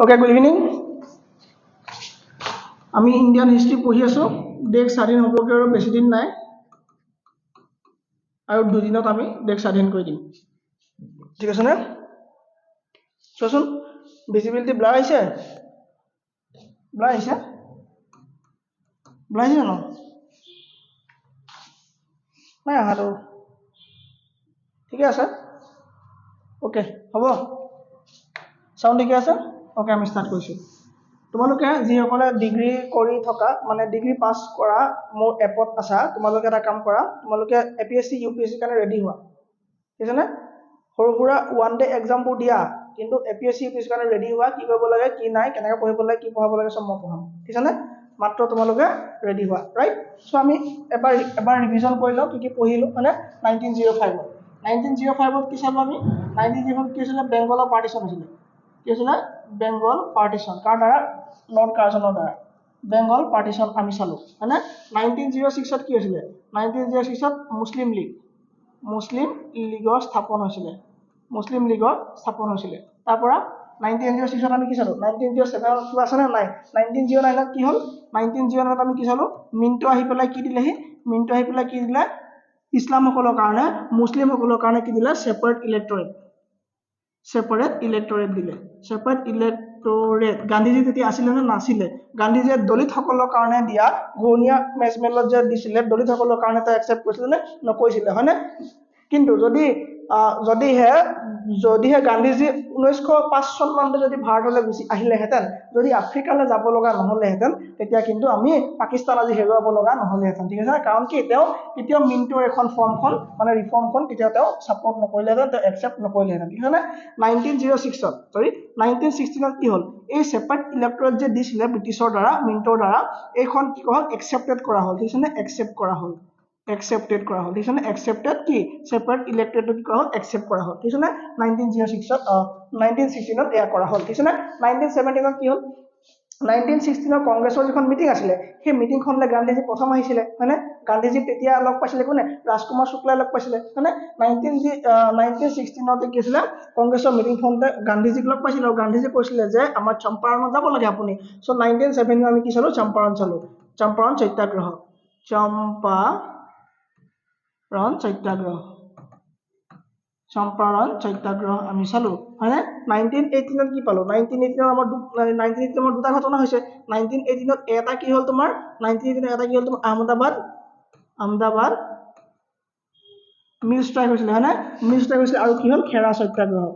Okay, good evening. আমি Indian হিস্ট্ৰি পঢ়ি আছো দেশ স্বাধীন হ'বগে আৰু বেছি দিন নাই আৰু দুদিনত আমি দেশ স্বাধীন কৰি দিম ঠিক আছে না চোৱাচোন ভিজিবিলিটি ব্লাৰ আহিছে জানো নাই আহাটো ঠিকে আছে অ'কে হ'ব চাউণ্ড ঠিকে আছে অ'কে আমি ষ্টাৰ্ট কৰিছোঁ তোমালোকে যিসকলে ডিগ্ৰী কৰি থকা মানে ডিগ্ৰী পাছ কৰা মোৰ এপত আছা তোমালোকে এটা কাম কৰা তোমালোকে এপিএসসি ইউপিএসসি কাৰণে ৰেডি হোৱা ঠিক আছে নে সৰু সুৰা ওৱান ডে এক্সামবোৰ দিয়া কিন্তু এপিএসসি ইউপিএসসি কাৰণে ৰেডি হোৱা কি কৰিব লাগে কি নাই কেনেকৈ পঢ়িব লাগে কি পঢ়াব লাগে সব মই পঢ়াম ঠিক আছে নে মাত্ৰ তোমালোকে ৰেডি হোৱা ৰাইট সো আমি এবাৰ ৰিভিজন কৰি লওঁ কি পঢ়িলো মানে 1905 কি চালো আমি 1905 কি আছিল বেংগলৰ পাৰ্টিশন হৈছিল কি আছিল বেংগল পাৰ্টিশন কাৰ দ্বাৰা লৰ্ড কাৰ্জনৰ দ্বাৰা বেংগল পাৰ্টিশন আমি চালো মানে 1906 ত কি হৈছিল 1906 ত মুছলিম লীগৰ স্থাপন হৈছিল তাৰ পৰা 1906 ত আমি কি চালো 1907 ত কি আছে না নাই 1909 ত কি হল 1909 ত আমি কি চালো মিন্টো আহি পেলাই কি দিলেহি ইছলামসকলৰ কাৰণে মুছলিমসকলৰ কাৰণে কি দিলে সেপাৰেট ইলেক্টৰেট দিলে গান্ধীজি তেতিয়া আছিল নে নাছিলে গান্ধীজিয়ে দলিতসকলৰ কাৰণে দিয়া গৌনিয়া মেজমেলত যে দিছিলে দলিতসকলৰ কাৰণে তা একচেপ্ট কৰিছিল নে নকৈছিলে হয়নে কিন্তু যদিহে গান্ধীজি 1905 চন মানতে যদি ভাৰতলৈ গুচি আহিলেহেঁতেন যদি আফ্ৰিকালৈ যাব লগা নহলেহেঁতেন তেতিয়া কিন্তু আমি পাকিস্তান আজি হেৰুৱাব লগা নহলেহেঁতেন ঠিক আছে কাৰণ কি তেওঁ মিন্টোৰ এখন ফৰ্মখন মানে ৰিফৰ্মখন তেওঁ সাপোৰ্ট নকৰিলেহেঁতেন তেওঁ একচেপ্ট নকৰিলেহেঁতেন ঠিক আছে 1916 ত কি হ'ল এই সেপাৰেট ইলেক্টৰেট যে দিছিলে ব্ৰিটিছৰ দ্বাৰা মিন্টোৰ দ্বাৰা এইখন কি হ'ল একচেপ্টেড কৰা হ'ল ঠিক আছে একচেপ্ট কৰা হ'ল ঠিক আছে একচেপ্টেড কি সেপাৰেট ইলেক্টৰেট কি কৰা হ'ল একচেপ্ট কৰা হ'ল ঠিক আছে 1916 ত এয়া কৰা হ'ল ঠিক আছে 1917 ত কি হ'ল 1916 কংগ্ৰেছৰ যিখন মিটিং আছিলে সেই মিটিংখনলৈ গান্ধীজি প্ৰথম আহিছিলে হয়নে গান্ধীজি তেতিয়া লগ পাইছিলে কোনে ৰাজকুমাৰ শুক্লাই লগ পাইছিলে হয়নে 1916 তে কি হৈছিলে কংগ্ৰেছৰ মিটিংখনতে গান্ধীজিক লগ পাইছিলে আৰু গান্ধীজি কৈছিলে যে আমাৰ চম্পাৰণত যাব লাগে আপুনি সো 1917 আমি কি চালো চম্পাৰণ সত্যাগ্ৰহ চম্পাৰণ সত্যাগ্ৰহ আমি চালো হয়নে 1918 ত কি পালো 1918 আমাৰ দুটা ঘটনা হৈছে 1918 ত এটা কি হ'ল তোমাৰ আহমেদাবাদ মিল ষ্ট্ৰাইক হৈছিল হয়নে আৰু কি হ'ল খেৰা সত্যাগ্ৰহ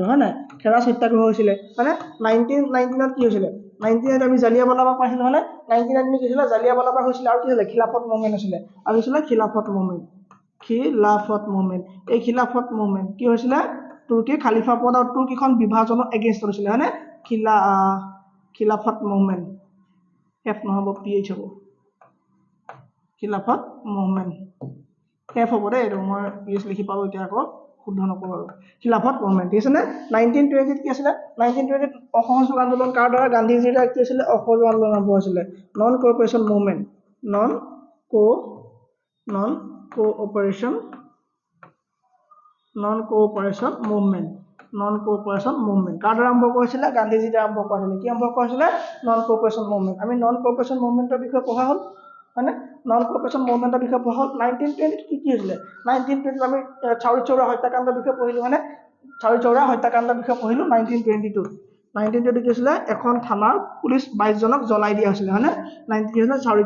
হয়নে খেৰা সত্যাগ্ৰহ হৈছিলে মানে 1919 ত কি হৈছিলে 19 আমি জালিয়াৱালাবাগ পাইছিলো হয়নে 19 কি হৈছিলে জালিয়াৱালাবাগ হৈছিলে আৰু কি হৈছিলে খিলাফত মুভমেন্ট হৈছিলে আৰু হৈছিলে খিলাফত মুভমেন্ট এই খিলাফত মুভমেন্ট কি হৈছিলে তুৰ্কীৰ খালিফা পদ আৰু তুৰ্কীখন বিভাজনৰ এগেইনষ্ট হৈছিলে হয়নে খিলাফত মুভমেন্ট এফ নহব পিএইচ হ'ব খিলাফত মুভমেন্ট এফ হ'ব দে এইটো মই পিএইচ লিখি পালো এতিয়া আকৌ শুদ্ধ নকৰো আৰু খিলাফত মুভমেন্ট ঠিক আছে 1920 ত কি আছিল 1920 ত অসহযোগ আন্দোলন কাৰ দ্বাৰা গান্ধীজিৰ দ্বাৰা কি হৈছিলে অসহযোগ আন্দোলন আৰম্ভ হৈছিলে নন কোঅপাৰেচন মুভমেন্ট কাৰ দ্বাৰা আৰম্ভ কৰিছিলে গান্ধীজিৰ দ্বাৰা আৰম্ভ কৰা হৈছিলে কি আৰম্ভ কৰিছিলে নন কোঅপাৰেচন মুভমেন্ট আমি নন কোঅপাৰেচন মুভমেন্টৰ বিষয়ে পঢ়া হ'ল হয়নে নন কোঅপাৰেচন মুভমেন্টৰ বিষয়ে পঢ়া হ'ল 1920 কি হৈছিলে 1920 আমি চাউৰি চৌৰা হত্যাকাণ্ডৰ বিষয়ে পঢ়িলো হয়নে চাউৰি চৌৰা হত্যাকাণ্ডৰ বিষয়ে পঢ়িলো 1920 কি হৈছিলে এখন থানাৰ পুলিচ 22 জনক জ্বলাই দিয়া হৈছিলে হয়নে 19 কি হৈছিলে চাউৰি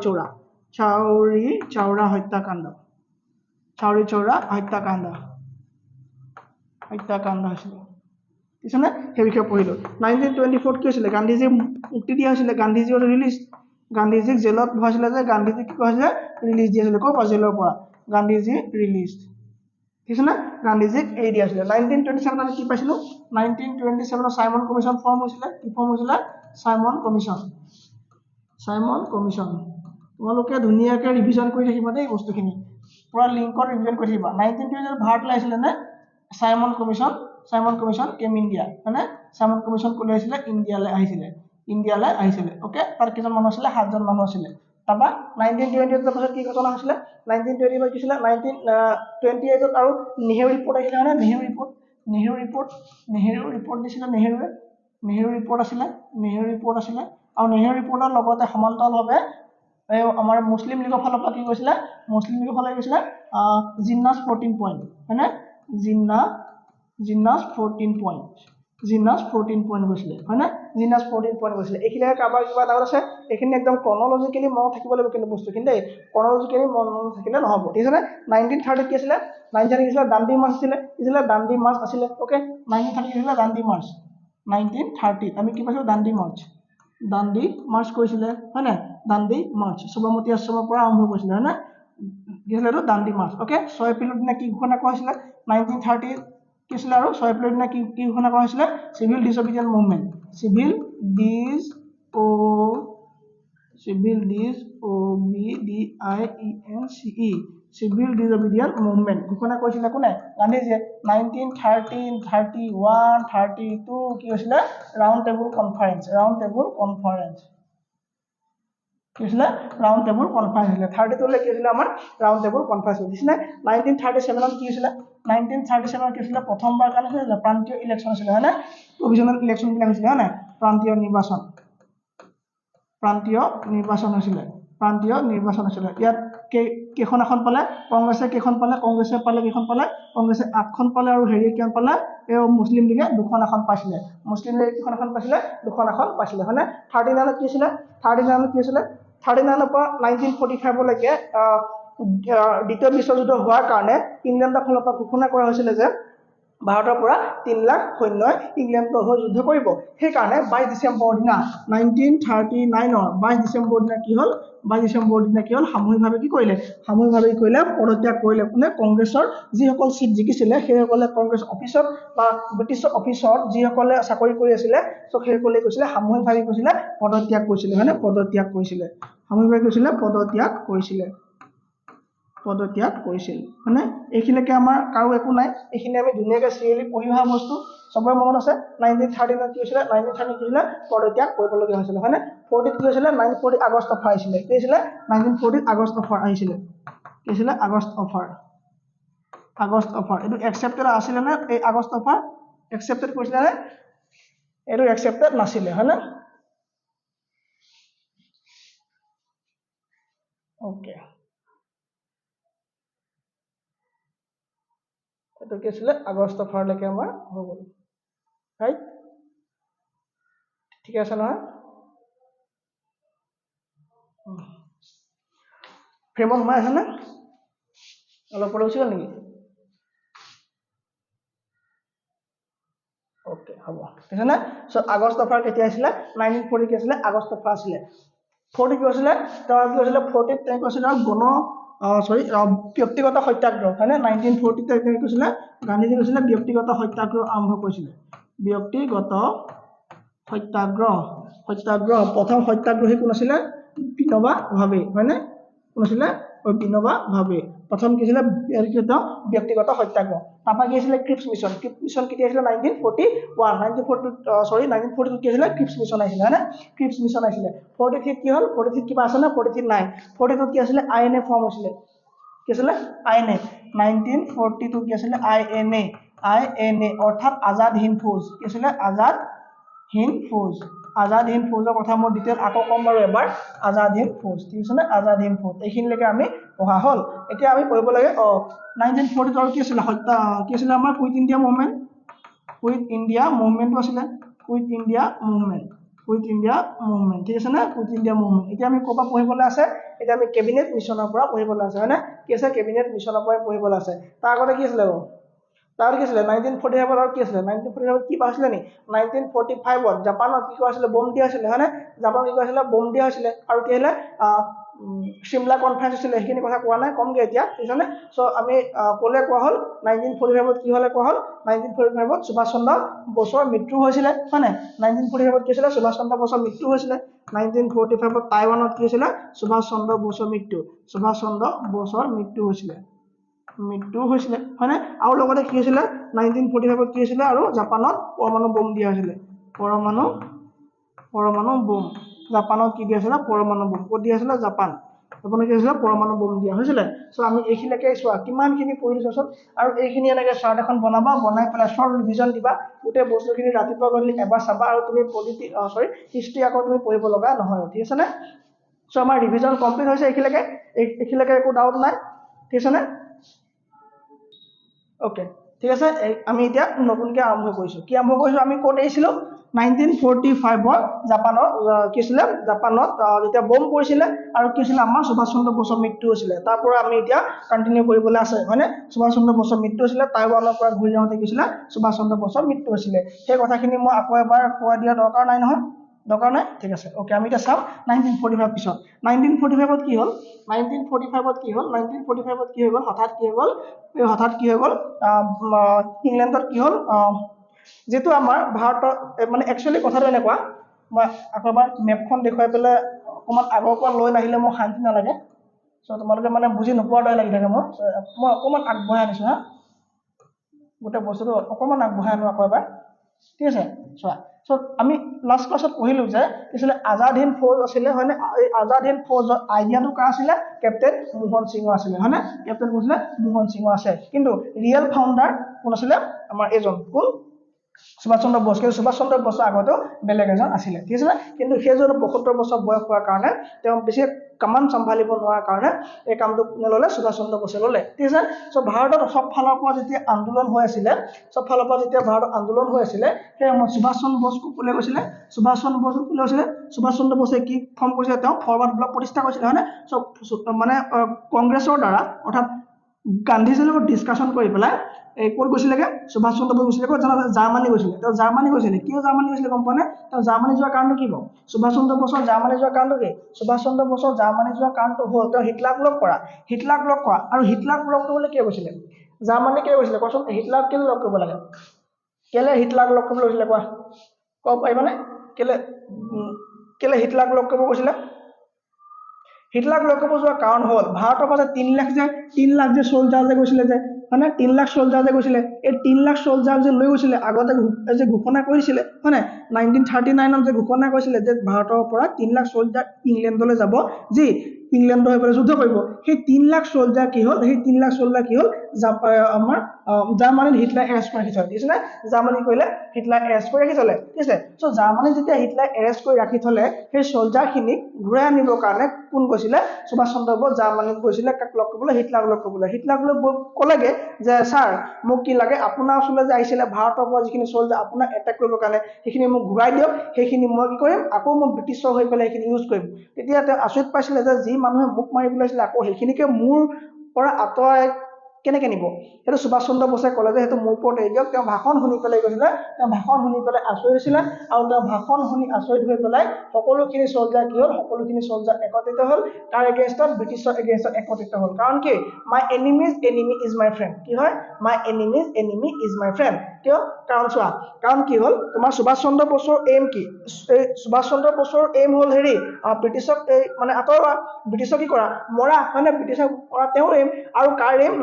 চৌৰা হত্যাকাণ্ড হৈছিলে ঠিক আছে সেই বিষয়ে পঢ়িলো 1924 কি হৈছিলে গান্ধীজি মুক্তি দিয়া হৈছিলে গান্ধীজিক জেলত ভৰাইছিলে যে গান্ধীজি কি কৈছিলে ৰিলিজ দিয়া হৈছিলে ক'ৰ পৰা জেলৰ পৰা গান্ধীজি ৰিলিজ ঠিক আছে গান্ধীজিক এৰি দিয়া হৈছিলে 1927 আমি কি পাইছিলো 1927 সাইমন কমিছন ফৰ্ম হৈছিলে কি ফৰ্ম হৈছিলে সাইমন কমিছন তোমালোকে ধুনীয়াকৈ ৰিভিজন কৰি থাকিবা দেই বস্তুখিনি পুৰা লিংকত ৰিভিজন কৰি থাকিবা 1920 ভাৰতলৈ আহিছিলে নে সাইমন কমিছন কেম ইণ্ডিয়া মানে সাইমন কমিছন ক'লৈ আহিছিলে ইণ্ডিয়ালৈ আহিছিলে ওকে তাৰ কিমান মানুহ আছিলে 7 জন মানুহ আছিলে তাৰপা 1928 ৰ পাছত কি ঘটনা হৈছিলে 1920 কি হৈছিলে 1928 আৰু নেহেৰু ৰিপৰ্ট আহিলে মানে নেহেৰু ৰিপৰ্ট দিছিলে নেহেৰুৱে নেহেৰু ৰিপৰ্ট আছিলে আৰু নেহেৰু ৰিপৰ্টৰ লগতে সমান্তৰালভাৱে আমাৰ মুছলিম লীগৰ ফালৰ পৰা কি কৈছিলে মুছলিম লীগৰ ফালে কৈছিলে জিন্নাছ 14 পইণ্ট হয়নে জিন্নাছ 14 পইণ্ট গৈছিলে হয়নে জিন্নাছ 14 পইণ্ট গৈছিলে এইখিনি কাৰোবাৰ কিবা ডাউট আছে এইখিনি একদম ক্ৰনলজিকেলি মনত থাকিব লাগিব কিন্তু বস্তুখিনি দেই ক্ৰনলজিকেলি মনত থাকিলে নহ'ব ঠিক আছে নে 1930 কি আছিলে 1930 কি আছিলে দাণ্ডি মাৰ্চ আছিলে ওকে 1930 কি আছিলে দাণ্ডি মাৰ্চ 1930 আমি কি পাইছো দাণ্ডি মাৰ্চ কৰিছিলে হয় না দাণ্ডি মাৰ্চ সবৰমতী আশ্ৰমৰ পৰা আৰম্ভ কৰিছিলে হয় না কি আছিলে এইটো দাণ্ডি মাৰ্চ ওকে 6 এপ্ৰিলৰ দিনা কি ঘোষণা কৰা হৈছিলে 1930 কি আছিলে আৰু 6 এপ্ৰিলৰ দিনা কি ঘোষণা কৰা হৈছিলে চিভিল ডিsobedience মুভমেন্ট চিভিল ডিsobedience মুভমেন্ট ঘোষণা কৰিছিলে কোনে গান্ধীজীয়ে 1931 32 কি হৈছিলে ৰাউণ্ড টেবুল কনফাৰেন্স কি হৈছিলে ৰাউণ্ড টেবুল কনফাৰেন্স হৈছিলে 32 লে কি হৈছিলে আমাৰ ৰাউণ্ড টেবুল কনফাৰেন্স হৈছিলে 1937 কি হৈছিলে 1937 কি হৈছিলে প্ৰথমবাৰ কাৰণে হৈছিলে প্ৰান্তীয় ইলেকশ্যন হৈছিলে হয় না প্ৰভিজনেল ইলেকশ্যন বিলাক হৈছিলে হয় না প্ৰান্তীয় নিৰ্বাচন হৈছিলে ইয়াত কেইখন আসন পালে কংগ্ৰেছে কেইখন পালে কংগ্ৰেছে 8খন পালে আৰু হেৰি কিমান পালে এই মুছলিম লীগে 2খন আসন পাইছিলে মুছলিম লীগে কিখন আসন পাইছিলে 2খন আসন পাইছিলে হয় না 39 কি হৈছিলে 39 পৰা 1945 লৈকে দ্বিতীয় বিশ্বযুদ্ধ হোৱাৰ কাৰণে ইংলেণ্ডৰ ফালৰ পৰা ঘোষণা কৰা হৈছিলে যে ভাৰতৰ পৰা 3 লাখ সৈন্যই ইংলেণ্ডৰ হৈ যুদ্ধ কৰিব সেই কাৰণে 22 ডিসেম্বৰ দিনা 1939 22 ডিসেম্বৰ দিনা কি হ'ল সামূহিকভাৱে কি কৰিলে পদত্যাগ কৰিলে কোনে কংগ্ৰেছৰ যিসকল সিট জিকিছিলে সেইসকলে কংগ্ৰেছ অফিচত বা ব্ৰিটিছৰ অফিচত যিসকলে চাকৰি কৰি আছিলে সো সেইসকলে কৈছিলে সামূহিকভাৱে কৈছিলে পদত্যাগ কৰিছিলে হয়নে পদত্যাগ কৰিছিল মানে এইখিনিকে আমাৰ কাৰো একো নাই এইখিনি আমি ধুনীয়াকৈ সিৰিয়েলি পঢ়ি অহা বস্তু সবৰে মনত আছে 1939 কি হৈছিলে পদত্যাগ কৰিবলগীয়া হৈছিলে হয়নে 40 কি হৈছিলে 1940 আগষ্ট অফাৰ আহিছিলে কি হৈছিলে 1940 আগষ্ট অফাৰ আহিছিলে কি হৈছিলে আগষ্ট অফাৰ এইটো একচেপ্টেড আছিলে নে এই আগষ্ট অফাৰ একচেপ্টেড কৰিছিলে নে এইটো একচেপ্টেড নাছিলে হয়নে ওকে এইটো কি আছিলে আগষ্ট অফাৰলৈকে আমাৰ হৈ গ'ল ৰাইট ঠিক আছে নহয় ফ্ৰেমত সোমাই আছে নে অলপ পঢ়ি গ'ল নেকি ওকে হ'ব ঠিক আছে না সো আগষ্ট অফাৰ কেতিয়া আহিছিলে 1940 কি আছিলে আগষ্ট অফাৰ আছিলে 40 কি হৈছিলে তাৰ কি হৈছিলে 40 তে কৈছিলে গণ ব্যক্তিগত সত্যাগ্ৰহ হয়নে 1940 তে কৈছিলে গান্ধীজী কৈছিলে ব্যক্তিগত সত্যাগ্ৰহ আৰম্ভ কৰিছিলে ব্যক্তিগত সত্যাগ্ৰহ প্ৰথম সত্যাগ্ৰহী কোন আছিলে বিনোবা ভাবে হয়নে কোন আছিলে বিনোবা ভাবে প্ৰথম কি আছিলে ব্যক্তিগত সত্যাগ্ৰহ তাৰপা কি আছিলে ক্ৰিপছ মিছন কেতিয়া আছিলে 1942 কি আছিলে ক্ৰিপছ মিছন আহিছিলে হয়নে ক্ৰিপছ মিছন আহিছিলে 43 কি হ'ল 43 কিবা আছে না 43 নাই 42 কি আছিলে আইএনএ ফৰ্ম হৈছিলে কি আছিলে আইএনএ 1942 কি আছিলে আইএনএ অৰ্থাৎ আজাদ হিন্দ ফৌজ কি আছিলে আজাদ হিন্দ ফৌজৰ কথা মই ডিটেইল আকৌ কম বাৰু এবাৰ আজাদ হিন্দ ফৌজ ঠিক আছে না আজাদ হিন্দ ফৌজ এইখিনিলৈকে আমি পঢ়া হ'ল এতিয়া আমি পঢ়িব লাগে 1942 আৰু কি আছিলে কি আছিলে আমাৰ কুইট ইণ্ডিয়া মুভমেন্টটো আছিলে কুইট ইণ্ডিয়া মুভমেন্ট ঠিক আছে না কুইট ইণ্ডিয়া মুভমেন্ট এতিয়া আমি ক'ৰ পৰা পঢ়িবলৈ আছে এতিয়া আমি কেবিনেট মিছনৰ পৰা পঢ়িবলৈ আছে হয়নে কি আছে কেবিনেট মিছনৰ পৰা পঢ়িবলৈ আছে তাৰ আগতে কি আছিলে তাৰ কি আছিলে 1945 আৰু কি আছিলে 1945 কি পাইছিলে নি 1945 জাপানত কি কৰিছিলে বম দিয়া হৈছিলে হয়নে জাপানত কি কৰিছিলে বম দিয়া হৈছিলে আৰু কি আহিলে শিমলা কনফাৰেন্স হৈছিলে সেইখিনি কথা কোৱা নাই কমগে এতিয়া ঠিক আছে সো আমি ক'লে কোৱা হ'ল 1945 কি হ'লে কোৱা হ'ল 1945 সুভাষ চন্দ্ৰ বসুৰ মৃত্যু হৈছিলে হয় নাই 1945 কি হৈছিলে সুভাষ চন্দ্ৰ বসুৰ মৃত্যু হৈছিলে 1945 টাইৱানত কি হৈছিলে সুভাষ চন্দ্ৰ বসুৰ মৃত্যু হৈছিলে হয় নাই আৰু লগতে কি হৈছিলে 1945 কি হৈছিলে আৰু জাপানত পৰমাণু বোম দিয়া হৈছিলে পৰমাণু বোম জাপানত কি দিয়া হৈছিলে পৰমাণু বোম ক'ত দিয়া হৈছিলে জাপান জাপানত কি হৈছিলে পৰমাণু বম দিয়া হৈছিলে চ' আমি এইখিনিলৈকে চোৱা কিমানখিনি পঢ়িলো চোৱাচোন আৰু এইখিনি এনেকৈ চাৰ্ট এখন বনাবা বনাই পেলাই শ্বৰ্ট ৰিভিজন দিবা গোটেই বস্তুখিনি ৰাতিপুৱা গধূলি এবাৰ চাবা আৰু তুমি হিষ্ট্ৰী আকৌ তুমি পঢ়িব লগা নহয় ঠিক আছে নে চ' আমাৰ ৰিভিজন কমপ্লিট হৈছে এইখিনিলৈকে একো ডাউট নাই ঠিক আছে নে ওকে ঠিক আছে আমি এতিয়া নতুনকৈ আৰম্ভ কৰিছোঁ কি আৰম্ভ কৰিছোঁ আমি ক'ত এৰিছিলোঁ 1945 জাপানৰ কি হৈছিলে জাপানত যেতিয়া বম পৰিছিলে আৰু কি হৈছিলে আমাৰ সুভাষ চন্দ্ৰ বসুৰ মৃত্যু হৈছিলে তাৰ পৰা আমি এতিয়া কণ্টিনিউ কৰিবলৈ আছে হয়নে সুভাষ চন্দ্ৰ বসুৰ মৃত্যু হৈছিলে টাইৱানৰ পৰা ঘূৰি যাওঁতে কি হৈছিলে সুভাষ চন্দ্ৰ বসুৰ মৃত্যু হৈছিলে সেই কথাখিনি মই আকৌ এবাৰ কৈ দিয়া দৰকাৰ নাই নহয় দৰকাৰ নাই ঠিক আছে ওকে আমি এতিয়া চাওঁ 1945 পিছত 1945 কি হ'ল 1945 কি হ'ল 1945 কি হৈ গ'ল হঠাৎ কি হৈ গ'ল ইংলেণ্ডত কি হ'ল যেটো আমাৰ ভাৰতৰ মানে একচুয়ালি কথাটো এনেকুৱা মই আকৌ এবাৰ মেপখন দেখুৱাই পেলাই অকমান আগৰ পৰা লৈ নাহিলে মোৰ শান্তি নালাগে সো তোমালোকে মানে বুজি নোপোৱাৰ দৰে লাগি থাকে মই অকমান আগবঢ়াই আনিছো হা গোটেই বস্তুটো অকমান আগবঢ়াই আনো আকৌ এবাৰ ঠিক আছে চোৱা সো আমি লাষ্ট ক্লাছত পঢ়িলো যে কিছিলে আজাদ হিন্দ ফৌজ আছিলে হয়নে এই আজাদ হিন্দ ফৌজৰ আইডিয়াটো কাৰ আছিলে কেপ্টেইন মোহন সিং আছিলে হয়নে কেপ্টেইন কৈছিলে মোহন সিং আছে কিন্তু ৰিয়েল ফাউণ্ডাৰ কোন আছিলে আমাৰ এজন কোন সুভাষ চন্দ্ৰ বস কিন্তু সুভাষ চন্দ্ৰ বসৰ আগতেও বেলেগ এজন আছিলে ঠিক আছে কিন্তু সেইজন ৭৫ বছৰ বয়স হোৱাৰ কাৰণে তেওঁ বেছি কামান চম্ভালিব নোৱাৰাৰ কাৰণে এই কামটো কোনে ল'লে সুভাষ চন্দ্ৰ বসে ল'লে ঠিক আছে সো ভাৰতত সব ফালৰ পৰা যেতিয়া আন্দোলন হৈ আছিলে সব ফালৰ পৰা যেতিয়া ভাৰতত আন্দোলন হৈ আছিলে সেই সুভাষ চন্দ্ৰ বস কোলে গৈছিলে সুভাষ চন্দ্ৰ বস কোলে গৈছিলে সুভাষ চন্দ্ৰ বসে কি ফৰ্ম কৰিছিলে তেওঁ ফৰৱাৰ্ড ব্লক প্ৰতিষ্ঠা কৰিছিলে হয়নে সব মানে কংগ্ৰেছৰ দ্বাৰা অৰ্থাৎ গান্ধীজীৰ লগত ডিসকাশন কৰি পেলাই এই কোন গৈছিলেগে সুভাষ চন্দ্ৰ বস গৈছিলে জাৰ্মানী গৈছিলে তেওঁ জাৰ্মানী গৈছিলে কিয় জাৰ্মানী গৈছিলে গম পোৱা নে তেওঁ জাৰ্মানী যোৱাৰ কাৰণটো কি বাৰু সুভাষ চন্দ্ৰ বসৰ জাৰ্মানী যোৱাৰ কাৰণটো কি সুভাষ চন্দ্ৰ বসৰ জাৰ্মানী যোৱাৰ কাৰণটো হ'ল তেওঁ হিটলাৰক লগ কৰা আৰু হিটলাৰক লগ কৰিবলৈ কিয় গৈছিলে জাৰ্মানী কিয় গৈছিলে কোৱাচোন হিটলাৰক কেলে লগ কৰিব লাগে কেলে হিটলাৰক লগ কৰিবলৈ গৈছিলে কোৱা ক'ব পাৰিবানে কেলে হিটলাৰক লগ কৰিব গৈছিলে হিটলাৰক লগ কৰিব যোৱাৰ কাৰণ হ'ল ভাৰতৰ পৰা 3 লাখ যে সোলজাৰ যে গৈছিলে যে মানে 3 লাখ সোলজাৰ যে গৈছিলে এই 3 লাখ সোলজাৰ যে লৈ গৈছিলে আগতে যে ঘোষণা কৰিছিলে হয় না 1939 যে ঘোষণা কৰিছিলে যে ভাৰতৰ পৰা 3 লাখ সোলজাৰ ইংলেণ্ডলৈ যাব যি ইংলেণ্ডৰ হৈ যুদ্ধ কৰিব সেই 3 লাখ সোলজাৰ কি হ'ল সেই 3 লাখ সোলজাৰ কি হ'ল আমাৰ জাৰ্মানীত হিটলাৰ এৰেষ্ট কৰি ৰাখি থলে ঠিক আছে না জাৰ্মানী কৰিলে হিটলাৰ এৰেষ্ট কৰি ৰাখি থলে ঠিক আছে সো জাৰ্মানীত যেতিয়া হিটলাৰ এৰেষ্ট কৰি ৰাখি থলে সেই সোলজাৰখিনিক ঘূৰাই আনিবৰ কাৰণে কোন গৈছিলে সুভাষ চন্দ্ৰ বস জাৰ্মানীত গৈছিলে কাক লগ কৰিবলৈ হিটলাৰক লগ কৰিবলৈ হিটলাৰক ক'লেগে যে স্যাৰ মোক কি লাগে আপোনাৰ ওচৰলৈ যে আহিছিলে ভাৰতৰ পৰা যিখিনি সোলজাৰ আপোনাক এটেক কৰিবৰ কাৰণে সেইখিনি মোক ঘূৰাই দিয়ক সেইখিনি মই কি কৰিম আকৌ মই ব্ৰিটিছৰ হৈ পেলাই সেইখিনি ইউজ কৰিম তেতিয়া তেওঁ আচৰিত পাইছিলে যে যি মানুহে মোক মাৰিবলৈ আহিছিলে আকৌ সেইখিনিকে মোৰ পৰা আঁতৰাই কেনেকৈ নিব সেইটো সুভাষ চন্দ্ৰ বসে ক'লে যে সেইটো মোৰ ওপৰত এৰি দিয়ক তেওঁ ভাষণ শুনি পেলাই গৈছিলে তেওঁ ভাষণ শুনি পেলাই আচৰিত হৈছিলে আৰু তেওঁ ভাষণ শুনি আচৰিত হৈ পেলাই সকলোখিনি সোলজাৰ কি হ'ল সকলোখিনি সোলজাৰ একত্ৰিত হ'ল তাৰ এগেইনষ্টত ব্ৰিটিছৰ এগেইনষ্টত একত্ৰিত হ'ল কাৰণ কি my enemies enemy is my friend কি হয় my enemies enemy is my friend কিয় কাৰণ চোৱা কাৰণ কি হ'ল তোমাৰ সুভাষ চন্দ্ৰ বসৰ এম কি এই সুভাষ চন্দ্ৰ বসৰ এম হ'ল হেৰি ব্ৰিটিছক এই মানে আঁতৰোৱা ব্ৰিটিছক কি কৰা মৰা মানে ব্ৰিটিছক কৰা তেওঁৰ এম আৰু কাৰ এম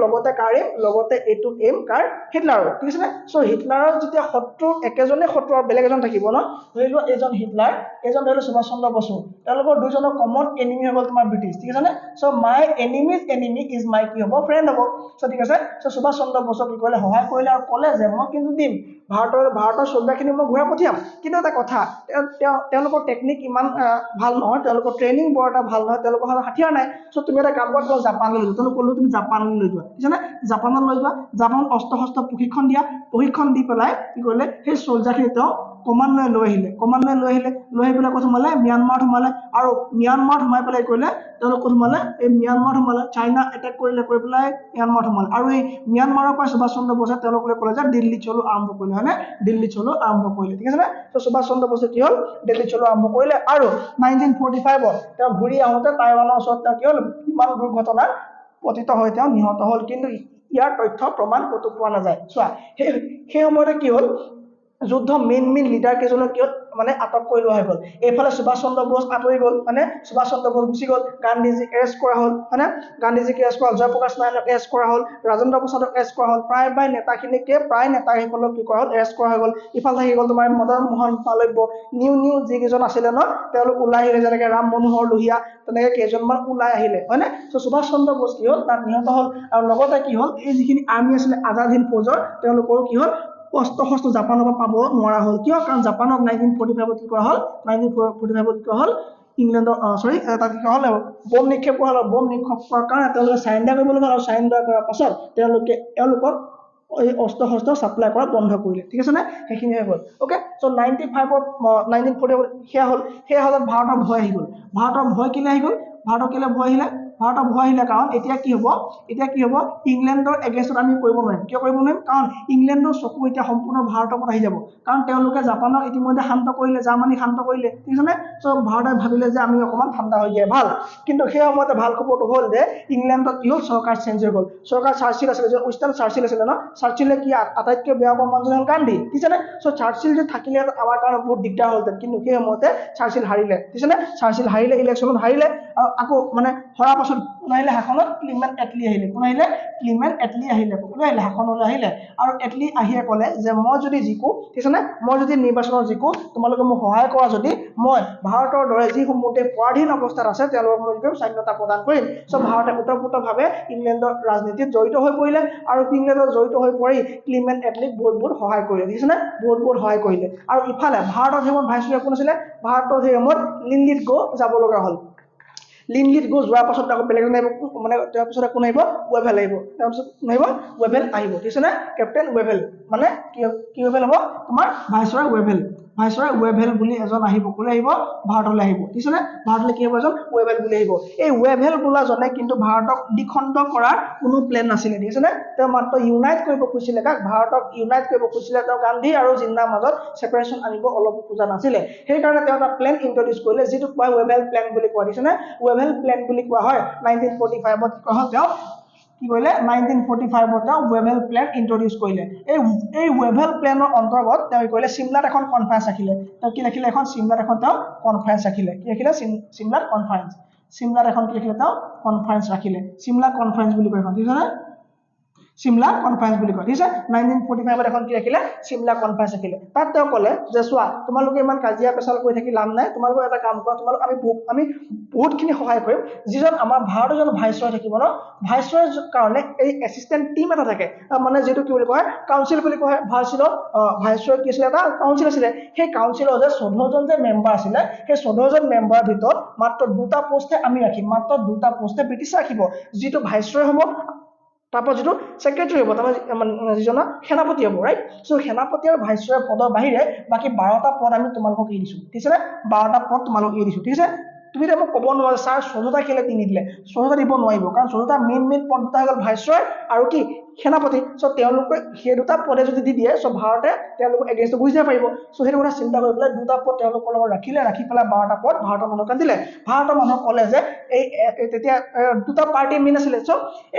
লগতে এইটো এম কাৰ হিটলাৰৰ ঠিক আছে নে সো হিটলাৰৰ যেতিয়া শত্ৰু একেজনে শত্ৰু আৰু বেলেগ এজন থাকিব ন ধৰি লোৱা এজন হিটলাৰ এজন ধৰি লোৱা সুভাষ চন্দ্ৰ বসু তেওঁলোকৰ দুজনৰ কমন এনিমি হৈ গ'ল তোমাৰ ব্ৰিটিছ ঠিক আছে নে so my enemies enemy is my কি হ'ব ফ্ৰেণ্ড হ'ব সো ঠিক আছে সো সুভাষ চন্দ্ৰ বসুক কি কৰিলে সহায় কৰিলে আৰু ক'লে যে মই কিন্তু দিম ভাৰতৰ সোলজাৰখিনি মই ঘূৰাই পঠিয়াম কিন্তু এটা কথা তেওঁলোকৰ টেকনিক ইমান ভাল নহয় তেওঁলোকৰ ট্ৰেইনিং বৰ এটা ভাল নহয় তেওঁলোকৰ হাতিয়াৰ নাই সো তুমি এটা কাম কৰা জাপানলৈ যোৱা তেওঁলোক ক'লো তুমি জাপানলৈ লৈ যোৱা ঠিক আছে নে জাপানত লৈ যোৱা জাপানত অস্ত্ৰ প্ৰশিক্ষণ প্ৰশিক্ষণ দি পেলাই কি কৰিলে সেই সোলজাৰখিনি তেওঁ ক্ৰমান্বয়ে লৈ আহি পেলাই ক'ত সোমালে ম্যানমাৰত সোমালে আৰু ম্যানমাৰত সোমাই পেলাই কৰিলে তেওঁলোক ক'ত সোমালে এই ম্যানমাৰত সোমালে চাইনা এটেক কৰি পেলাই ম্যানমাৰত সোমালে আৰু এই ম্যানমাৰৰ পৰা সুভাষ চন্দ্ৰ বসে তেওঁলোকলৈ ক'লে যে দিল্লী চলো আৰম্ভ কৰিলে হয়নে দিল্লী চলো আৰম্ভ কৰিলে ঠিক আছে নে তো সুভাষ চন্দ্ৰ বসে কি হ'ল দিল্লী চলো আৰম্ভ কৰিলে আৰু 1945 তেওঁ ঘূৰি আহোঁতে টাইৱানৰ ওচৰত তেওঁ কি হ'ল ইমান দুৰ্ঘটনাৰ পতিত হৈ তেওঁ নিহত হ'ল কিন্তু ইয়াৰ তথ্য প্ৰমাণ ক'তো পোৱা নাযায় চোৱা সেই সময়তে কি হ'ল যুদ্ধ মেইন লিডাৰ কেইজনক কিয় মানে আটক কৰি লোৱা হৈ গ'ল এইফালে সুভাষ চন্দ্ৰ বোস আঁতৰি গ'ল মানে সুভাষ চন্দ্ৰ বোস গুচি গ'ল গান্ধীজীক এৰেষ্ট কৰা হ'ল হয়নে গান্ধীজীক এৰেষ্ট কৰা হ'ল জয়প্ৰকাশ নাৰায়ণক এৰেষ্ট কৰা হ'ল ৰাজেন্দ্ৰ প্ৰসাদক এৰেষ্ট কৰা হ'ল প্ৰায় নেতাখিনিকে প্ৰায় নেতাসকলক কি কৰা হ'ল এৰেষ্ট কৰা হৈ গ'ল ইফালে থাকি গ'ল তোমাৰ মদন মোহন মালব্য নিউ যিকেইজন আছিলে ন তেওঁলোক ওলাই আহিলে যেনেকে ৰাম মনোহৰ লোহিয়া তেনেকে কেইজনমান ওলাই আহিলে হয়নে চ' সুভাষ চন্দ্ৰ বোস কি হ'ল তাত নিহত হ'ল আৰু লগতে কি হ'ল এই যিখিনি আৰ্মি আছিলে আজাদ হিন্দ ফৌজৰ তেওঁলোকৰো কি হ'ল অস্ত্ৰ শস্ত্ৰ জাপানৰ পৰা পাব নোৱাৰা হ'ল কিয় কাৰণ জাপানক 1945 কি কৰা হ'ল 1945 কি কৰা হ'ল ইংলেণ্ডৰ তাত কি কৰা হ'ল বম নিক্ষেপ কৰা হ'ল বম নিক্ষেপ কৰাৰ কাৰণে তেওঁলোকে চাৰেণ্ডাৰ কৰিব লগা হ'ল চাৰেণ্ডাৰ কৰাৰ পাছত তেওঁলোকক এই অস্ত্ৰ শস্ত্ৰ ছাপ্লাই কৰা বন্ধ কৰিলে ঠিক আছে নে সেইখিনি হৈ গ'ল ওকে চ' 1940 সেয়া হ'ল সেই হালত ভাৰতৰ ভয় আহি গ'ল ভাৰতৰ ভয় কেলে আহি গ'ল ভাৰতৰ কেলে ভয় আহিলে কাৰণ এতিয়া কি হ'ব ইংলেণ্ডৰ এগেইনষ্টত আমি কৰিব নোৱাৰিম কিয় কৰিব নোৱাৰিম কাৰণ ইংলেণ্ডৰ চকু এতিয়া সম্পূৰ্ণ ভাৰতৰ ওপৰত আহি যাব কাৰণ তেওঁলোকে জাপানক ইতিমধ্যে শান্ত কৰিলে জাৰ্মানী শান্ত কৰিলে ঠিক আছে নে চ' ভাৰতে ভাবিলে যে আমি অকণমান ঠাণ্ডা হৈ যায় ভাল কিন্তু সেই সময়তে ভাল খবৰটো হ'ল যে ইংলেণ্ডত কি হ'ল চৰকাৰ চেঞ্জ হৈ গ'ল চৰকাৰ চাৰ্চিল আছিলে যে উইনষ্টন চাৰ্চিল আছিলে ন চাৰ্চিলে কি আটাইতকৈ বেয়া পোৱা মানুহজন হ'ল গান্ধী ঠিক আছে নে চ' চাৰ্চিল যে থাকিলে আমাৰ কাৰণে বহুত দিগদাৰ হ'লহেঁতেন কিন্তু সেই সময়তে চাৰ্চিল হাৰিলে ঠিক আছে নে চাৰ্চিল হাৰিলে ইলেকশ্যনত হাৰিলে আৰু আকৌ মানে হৰাৰ পাছত কোন আহিলে শাসনত ক্লিমেণ্ট এটলি আহিলে কোন আহিলে ক্লিমেণ্ট এটলি আহিলে কোন আহিলে শাসনলৈ আহিলে আৰু এটলি আহিয়ে ক'লে যে মই যদি জিকো ঠিক আছে নে মই যদি নিৰ্বাচনত জিকো তোমালোকে মোক সহায় কৰা যদি মই ভাৰতৰ দৰে যিসমূহ পৰাধীন অৱস্থাত আছে তেওঁলোকক মই স্বাধীনতা প্ৰদান কৰিম চ' ভাৰতে ওতঃপ্ৰোতভাৱে ইংলেণ্ডৰ ৰাজনীতিত জড়িত হৈ পৰিলে আৰু ইংলেণ্ডত জড়িত হৈ পৰি ক্লিমেণ্ট এটলিক বহুত সহায় কৰিলে ঠিক আছে নে বহুত সহায় কৰিলে আৰু ইফালে ভাৰতৰ সময়ত ভাইচৰয় কোন আছিলে ভাৰতৰ সময়ত লিনলিথ গো যাব লগা হ'ল লিনলিথ গো যোৱাৰ পাছত আকৌ বেলেগ এজন আহিব মানে তাৰপিছত কোন আহিব ৱেভেল আহিব তাৰপিছত কোন আহিব ৱেভেল আহিব ঠিক আছে নে কেপ্টেইন ৱেভেল মানে কি ৱেভেল হ'ব তোমাৰ ভাইচৰয় ৱেভেল বুলি এজন আহিব কোনে আহিব ভাৰতলৈ আহিব ঠিক আছে নে ভাৰতলৈ কি হ'ব এজন ৱেভেল বুলি আহিব এই ৱেভেল বোলাজনে কিন্তু ভাৰতক দ্বিখণ্ড কৰাৰ কোনো প্লেন নাছিলে ঠিক আছে নে তেওঁ মাত্ৰ ইউনাইট কৰিব খুজিছিলে ভাৰতক ইউনাইট কৰিব খুজিছিলে তেওঁ গান্ধী আৰু জিন্নাৰ মাজত ছেপাৰেশ্যন আনিব অলপ খোজা নাছিলে সেইকাৰণে তেওঁ এটা প্লেন ইন্ট্ৰডিউচ কৰিলে যিটো কোৱা ৱেভেল প্লেন বুলি কোৱা দিছে নে ৱেভেল প্লেন বুলি কোৱা হয় 1945 কি কোৱা হ'ল তেওঁ কি কৰিলে 1945 তেওঁ ৱেভেল প্লেন ইন্ট্ৰডিউচ কৰিলে এই ৱেভেল প্লেনৰ অন্তৰ্গত তেওঁ কি কৰিলে চিমলাত এখন কনফাৰেন্স ৰাখিলে তেওঁ কি ৰাখিলে এখন চিমলাত এখন তেওঁ কনফাৰেন্স ৰাখিলে কি ৰাখিলে চিমলাত এখন কি ৰাখিলে তেওঁ কনফাৰেন্স ৰাখিলে চিমলা কনফাৰেন্স বুলি কয় ঠিক আছে চিমলা কনফাৰেন্স বুলি কয় ঠিক আছে 1945 এখন কি ৰাখিলে চিমলা কনফাৰেন্স ৰাখিলে তাত তেওঁ ক'লে যে চোৱা তোমালোকে ইমান কাজিয়া পেচাল কৰি থাকি লাভ নাই তোমালোকে এটা কাম কৰা তোমালোক আমি বহুতখিনি সহায় কৰিম যিজন আমাৰ ভাৰতৰ জন ভাইচৰয় থাকিব ন ভাইচৰয়ৰ কাৰণে এই এছিষ্টেণ্ট টিম এটা থাকে মানে যেটো কি বুলি কয় কাউন্সিল বুলি কয় ভাইচৰয় কি আছিলে এটা কাউন্সিল আছিলে সেই কাউন্সিলৰ যে 14 জন যে মেম্বাৰ আছিলে সেই 14 জন মেম্বাৰৰ ভিতৰত মাত্ৰ দুটা পোষ্টে আমি ৰাখিম মাত্ৰ দুটা পোষ্টে ব্ৰিটিছ ৰাখিব যিটো ভাইচৰয় হ'ব তাৰপৰা যিটো সেক্ৰেটাৰী হ'ব তাৰপৰা যিজনা সেনাপতি হ'ব ৰাইট চ' সেনাপতি আৰু ভাইচৰয় পদৰ বাহিৰে বাকি 12টা পদ আমি তোমালোকক এৰি দিছো ঠিক আছে 12টা পদ তোমালোকক এৰি দিছো ঠিক আছে তুমি এতিয়া মোক ক'ব নোৱাৰা ছাৰ 14টা কেলে তিনি দিলে 14টা দিব নোৱাৰিব কাৰণ 14টা মেইন পদ দুটা হৈ গ'ল ভাইচৰয় আৰু কি সেনাপতি চ' তেওঁলোকে সেই দুটা পদে যদি দি দিয়ে চ' ভাৰতে তেওঁলোকক এগেইনষ্ট গুচি যাব পাৰিব চ' সেইটো কথা চিন্তা কৰি পেলাই দুটা পদ তেওঁলোকৰ লগত ৰাখি পেলাই 12টা পদ ভাৰতৰ মানুহক দিলে ভাৰতৰ মানুহক ক'লে যে এই তেতিয়া দুটা পাৰ্টি মেইন আছিলে চ'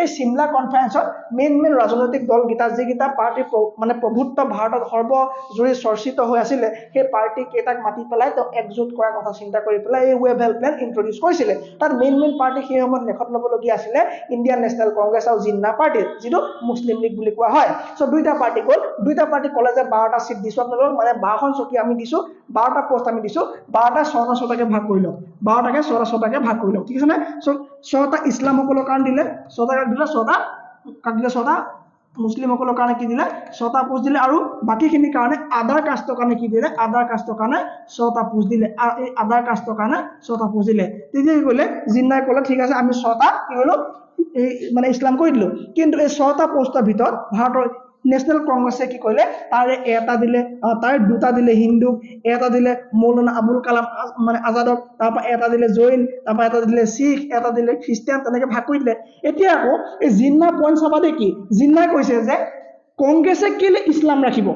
এই চিমলা কনফাৰেন্সত মেইন ৰাজনৈতিক দলকেইটা যিকেইটা পাৰ্টি মানে প্ৰভুত্ব ভাৰতত সৰ্বজুৰি চৰ্চিত হৈ আছিলে সেই পাৰ্টি কেইটাক মাতি পেলাই তেওঁ একজোট কৰাৰ কথা চিন্তা কৰি পেলাই এই ৱেভেল প্লেন ইন্ট্ৰডিউচ কৰিছিলে তাত মেইন পাৰ্টি সেই সময়ত লেখত ল'বলগীয়া আছিলে ইণ্ডিয়ান নেশ্যনেল কংগ্ৰেছ আৰু জিন্না পাৰ্টি যিটো মুছলিম লীগ বুলি কোৱা হয় চ' দুইটা পাৰ্টি ক'লে যে 12টা চিট দিছো আপোনালোকক মানে 12খন চকী আমি দিছো 12টা পোষ্ট আমি দিছো 12টা 6টাকে ভাগ কৰি লওক 12টাকে 6টাকে ভাগ কৰি লওক ঠিক আছে নে চ' 6টা ইছলামসকলৰ কাৰণে দিলে 6টা মুছলিমসকলৰ কাৰণে কি দিলে 6টা পোষ্ট দিলে আৰু বাকীখিনিৰ কাৰণে আদাৰ কাষ্টৰ কাৰণে কি দিলে আদাৰ কাষ্টৰ কাৰণে 6টা পোষ্ট দিলে আৰু এই আদাৰ কাষ্টৰ কাৰণে 6টা পোষ্ট দিলে তেতিয়া কি কৰিলে জিন্নাই ক'লে ঠিক আছে আমি 6টা কি কৰিলো এই মানে ইছলাম কৰি দিলো কিন্তু এই 6টা পোষ্টৰ ভিতৰত ভাৰতৰ নেশ্যনেল কংগ্ৰেছে কি কৰিলে তাৰে এটা দিলে তাৰে দুটা দিলে হিন্দুক এটা দিলে মৌলানা আবুল কালাম মানে আজাদক তাৰপৰা এটা দিলে জৈন তাৰপৰা এটা দিলে শিখ এটা দিলে খ্ৰীষ্টিয়ান তেনেকে ভাগ কৰি দিলে এতিয়া আকৌ এই জিন্না পইণ্ট চাবা দেই কি জিন্নাই কৈছে যে কংগ্ৰেছে কেলে ইছলাম ৰাখিব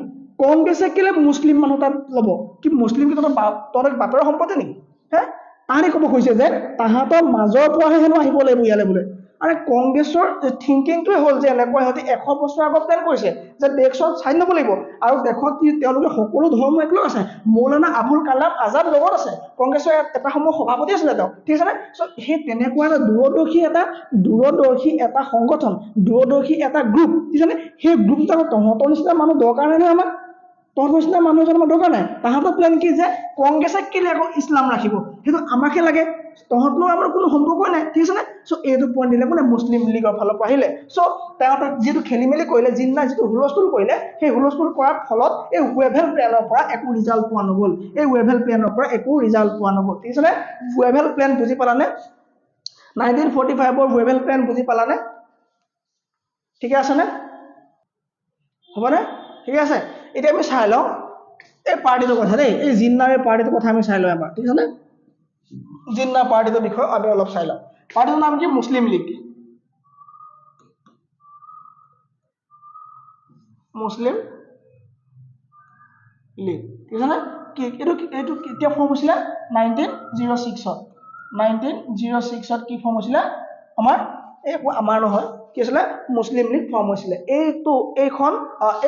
কংগ্ৰেছে কেলে মুছলিম মানুহ তাত ল'ব কি মুছলিম কি তহঁতৰ বাপেৰৰ সম্পত্তি নেকি হে তাহাঁতি ক'ব খুজিছে যে তাহাঁতৰ মাজৰ পৰাহে হেনো আহিব লাগিব ইয়ালৈ বোলে আৰু কংগ্ৰেছৰ থিংকিংটোৱে হ'ল যে এনেকুৱা সিহঁতে 100 বছৰ আগত প্লেন কৰিছে যে দেশখন স্বাধীন হ'ব লাগিব আৰু দেশত তেওঁলোকে সকলো ধৰ্ম একলগ আছে মৌলানা আবুল কালাম আজাদ লগত আছে কংগ্ৰেছৰ এটা সময় সভাপতি আছিলে তেওঁ ঠিক আছে নে চ' সেই তেনেকুৱা এটা দূৰদৰ্শী এটা সংগঠন দূৰদৰ্শী এটা গ্ৰুপ ঠিক আছে নে সেই গ্ৰুপটো তহঁতৰ নিচিনা মানুহ দৰকাৰ নাই নহয় আমাক তহঁতৰ নিচিনা মানুহ এজন আমাৰ দৰকাৰ নাই তাহাঁতৰ প্লেন কি যে কংগ্ৰেছে কেলে আকৌ ইছলাম ৰাখিব সেইটো আমাকে লাগে তহঁতৰ আমাৰ কোনো সম্পৰ্কই নাই ঠিক আছে নে চ' এইটো পইণ্ট দিলে কোনে মুছলিম লীগৰ ফালৰ পৰা আহিলে চ' তেওঁলোকে যিটো খেলি মেলি কৰিলে জিন্না যিটো হুলস্থুল কৰিলে সেই হুলস্থুল কৰাৰ ফলত এই ৱেভেল প্লেনৰ পৰা একো ৰিজাল্ট পোৱা নগ'ল এই ৱেভেল প্লেনৰ পৰা একো ৰিজাল্ট পোৱা নগ'ল ঠিক আছে নে ৱেভেল প্লেন বুজি পালানে 1945 ৱেভেল প্লেন বুজি পালানে ঠিকে আছেনে হ'বনে ঠিক আছে এতিয়া আমি চাই লওঁ এই পাৰ্টিটোৰ কথা দেই এই জিন্নাৰ এই পাৰ্টিটোৰ কথা আমি চাই লওঁ এবাৰ ঠিক আছে জিন্না পাৰ্টিটোৰ বিষয়ে আমি অলপ চাই লওঁ পাৰ্টিটোৰ নাম কি মুছলিম লীগ মুছলিম লীগ ঠিক আছে এইটো কেতিয়া ফৰ্ম হৈছিলে 1906 1906 কি ফৰ্ম হৈছিলে আমাৰ নহয় কি আছিলে মুছলিম লীগ ফৰ্ম হৈছিলে এইখন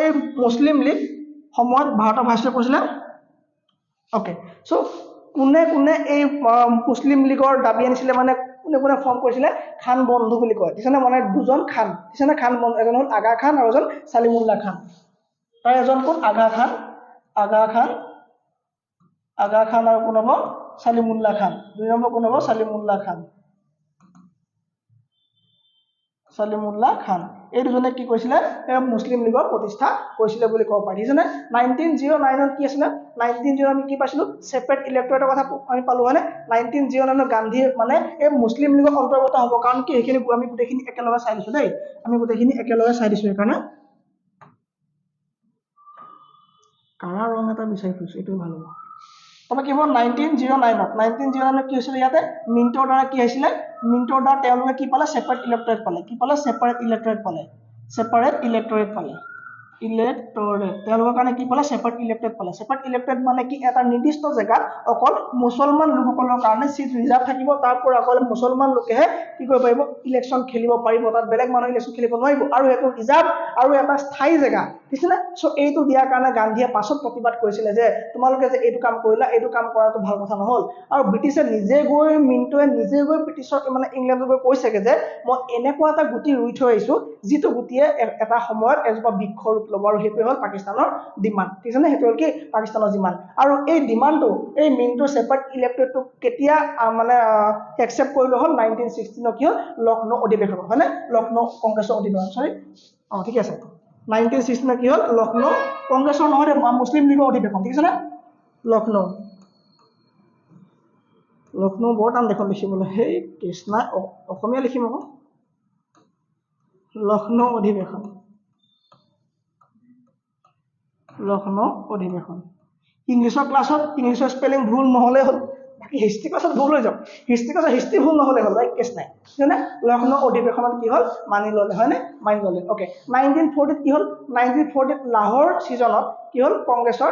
এই মুছলিম লীগ সময়ত ভাৰতৰ ভাইচৰয় কৈছিলে ওকে চ' কোনে এই মুছলিম লীগৰ দাবী আনিছিলে মানে কোনে ফৰ্ম কৰিছিলে খান বন্ধু বুলি কয় ঠিক আছে মানে দুজন খান ঠিক আছে খান বন্ধু এজন হ'ল আগা খান আৰু এজন চালিমুল্লাহ খান তাৰ এজন কোন আগা খান আৰু কোন হ'ব চালিমুল্লাহ খান দুই নম্বৰ কোন হ'ব চালিমুল্লাহ খান এই দুজনে কি কৰিছিলে মুছলিম লীগৰ প্ৰতিষ্ঠা কৰিছিলে বুলি ক'ব পাৰি ঠিক আছে 1909 কি আছিলে 1909 আমি কি পাইছিলো সেপাৰেট ইলেক্টৰেটৰ কথা আমি পালো হয়নে 1909 গান্ধী মানে এই মুছলিম লীগৰ অন্তৰ্গত হ'ব কাৰণ কি এইখিনি আমি গোটেইখিনি একেলগে চাই দিছো দেই সেইকাৰণে কাৰা ৰং এটা বিচাৰি ফুৰিছো এইটো ভাল হ'ব তাৰপৰা কি হ'ব 1909 কি হৈছিলে ইয়াতে মিণ্টৰ দ্বাৰা কি আহিছিলে মিণ্টৰ দ্বাৰা তেওঁলোকে কি পালে সেপাৰেট ইলেক্টৰেট পালে তেওঁলোকৰ কাৰণে কি পালে সেপাৰেট ইলেক্টৰেট মানে কি এটা নিৰ্দিষ্ট জেগাত অকল মুছলমান লোকসকলৰ কাৰণে সিট ৰিজাৰ্ভ থাকিব তাৰ পৰা অকল মুছলমান লোকেহে কি কৰিব পাৰিব ইলেকশ্যন খেলিব পাৰিব তাত বেলেগ মানুহ ইলেকশ্যন খেলিব নোৱাৰিব আৰু এইটো ৰিজাৰ্ভ আৰু এটা স্থায়ী জেগা ঠিক আছে চ' এইটো দিয়াৰ কাৰণে গান্ধীয়ে পাছত প্ৰতিবাদ কৰিছিলে যে তোমালোকে যে এইটো কাম কৰিলা এইটো কাম কৰাটো ভাল কথা নহ'ল আৰু ব্ৰিটিছে মিণ্টুৱে নিজে গৈ ব্ৰিটিছৰ মানে ইংলেণ্ডত গৈ কৈছেগে যে মই এনেকুৱা এটা গুটি ৰুই থৈ আহিছো যিটো গুটিয়ে এটা সময়ত এজোপা বৃক্ষ ৰূপ ল'ব আৰু সেইটো হ'ল পাকিস্তানৰ ডিমাণ্ড ঠিক আছে সেইটো হ'ল কি পাকিস্তানৰ ডিমাণ্ড আৰু এই ডিমাণ্ডটো এই মিণ্টুৰ সেপাৰেট ইলেক্টৰেটটো কেতিয়া মানে একচেপ্ট কৰিলে হ'ল 1916 কি হ'ল লক্ষ্ণৌ অধিৱেশন হয়নে লক্ষ্ণৌ কংগ্ৰেছৰ অধিৱেশন ঠিক আছে 1916 কি হ'ল লক্ষ্ণৌ কংগ্ৰেছৰ নহয় মুছলিম লীগৰ অধিৱেশন ঠিক আছে নে লক্ষ্ণৌ বৰ টান দেখোন লিখিবলৈ সেই কৃষ্ণাই অসমীয়া লিখিম আকৌ লক্ষ্ণৌ অধিৱেশন ইংলিছৰ ক্লাছত ইংলিছৰ স্পেলিং ভুল নহ'লে হ'ল বাকী হিষ্ট্ৰী ক্লাছত ভুল হৈ যাওক হিষ্ট্ৰী ভুল নহ'লে হ'ল কেছ নাই হয়নে লক্ষ্ণৌ অধিৱেশনত কি হ'ল মানি ল'লে অ'কে 1940 কি হ'ল 1940 লাহোৰ ছিজনত কি হ'ল কংগ্ৰেছৰ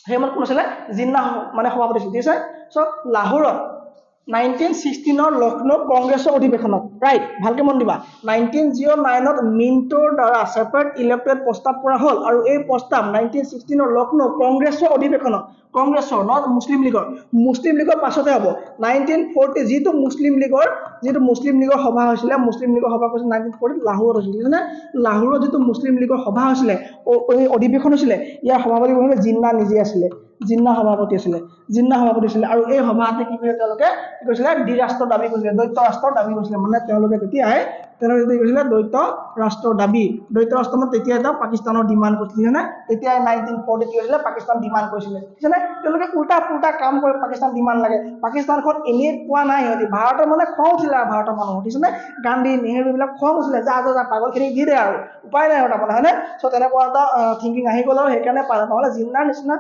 সেইমত কোন আছিলে জিন্না মানে সভাপতি ঠিক আছে চ' লাহোৰত 1916 লক্ষ্ণৌ কংগ্ৰেছৰ অধিৱেশনত ৰাইট ভালকে মন দিবা 1909 মিণ্টৰ দ্বাৰা সেপাৰেট ইলেক্টৰেট প্ৰস্তাৱ কৰা হ'ল আৰু এই প্ৰস্তাৱ 1916 লক্ষ্ণৌ কংগ্ৰেছৰ অধিৱেশনত কংগ্ৰেছৰ নট মুছলিম লীগৰ পাছতে হ'ব 1940 যিটো মুছলিম লীগৰ সভা হৈছিলে মুছলিম লীগৰ সভা কৈছিল 1940 লাহোৰত হৈছিল ঠিক আছে লাহোৰত যিটো মুছলিম লীগৰ সভা হৈছিলে অধিৱেশন হৈছিলে ইয়াৰ সভাপতি হৈছিলে জিন্না নিজে আছিলে জিন্না সভাপতি আছিলে আৰু এই সভাতে কি কৰিলে তেওঁলোকে কি কৈছিলে দ্বিৰাষ্ট্ৰৰ দাবী কৰিছিলে দ্বৈত ৰাষ্ট্ৰৰ দাবী কৰিছিলে মানে তেওঁলোকে তেতিয়াই কৈছিলে দ্বৈত ৰাষ্ট্ৰৰ মানে তেতিয়া এটা পাকিস্তানৰ ডিমাণ্ড কৰিছিলে নে তেতিয়া 1940 কি হৈছিলে পাকিস্তান ডিমাণ্ড কৰিছিলে ঠিক আছে তেওঁলোকে উল্টা পুল্টা কাম কৰি পাকিস্তান ডিমাণ্ড লাগে পাকিস্তানখন এনেই পোৱা নাই সিহঁতি ভাৰতৰ মানে খং উঠিলে ভাৰতৰ মানুহ ঠিক আছে গান্ধী নেহেৰু এইবিলাক খং উঠিলে যা পাগলখিনি দি দে আৰু উপায় নাই আৰু তাৰমানে হয়নে চ' তেনেকুৱা এটা থিংকিং আহি গ'ল আৰু সেইকাৰণে পালে নহ'লে জিন্নাৰ নিচিনা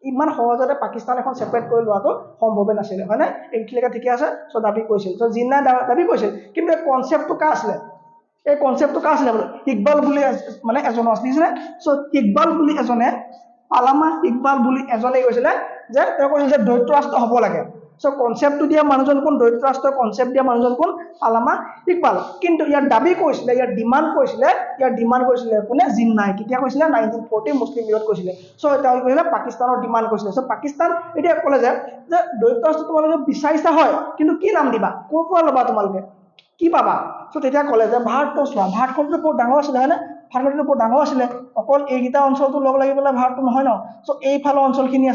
ইমান সহজতে পাকিস্তান এখন সেপাৰেট কৰি লোৱাটো সম্ভৱে নাছিলে হয়নে এইখিনিলৈকে ঠিকে আছে চ' দাবী কৰিছিল চ' জিন্নাই দাবী কৰিছিল কিন্তু এই কনচেপ্টটো কাৰ আছিলে বোলে ইকবাল বুলি মানে এজনৰ আছিলে চ' আলামা ইকবাল বুলি এজনে কৈছিলে যে তেওঁ কৈছিল যে দ্বৈত ৰাষ্ট্ৰ হ'ব লাগে চ' কনচেপ্টটো দিয়া মানুহজন কোন দ্বৈত ৰাষ্ট্ৰৰ কনচেপ্ট দিয়া মানুহজন কোন আল্লামা ইকবাল কিন্তু ইয়াৰ দাবী কৰিছিলে ইয়াৰ ডিমাণ্ড কৰিছিলে কোনে জিন্নাই কেতিয়া কৈছিলে 1940 মুছলিম লীগত কৈছিলে চ' তেওঁ কৈছিলে পাকিস্তানৰ ডিমাণ্ড কৰিছিলে চ' পাকিস্তান এতিয়া ক'লে যে দ্বৈত ৰাষ্ট্ৰ তোমালোকে বিচাৰিছা হয় কিন্তু কি নাম দিবা ক'ৰ পৰা ল'বা তোমালোকে কি পাবা চ' তেতিয়া ক'লে যে ভাৰতটো চোৱা ভাৰতখনটো বহুত ডাঙৰ আছিলে হয়নে ভাৰতখনটো বহুত ডাঙৰ আছিলে অকল এইকেইটা অঞ্চলটো লগ লাগি পেলাই ভাৰতটো নহয় ন চ' এইফালৰ অঞ্চলখিনি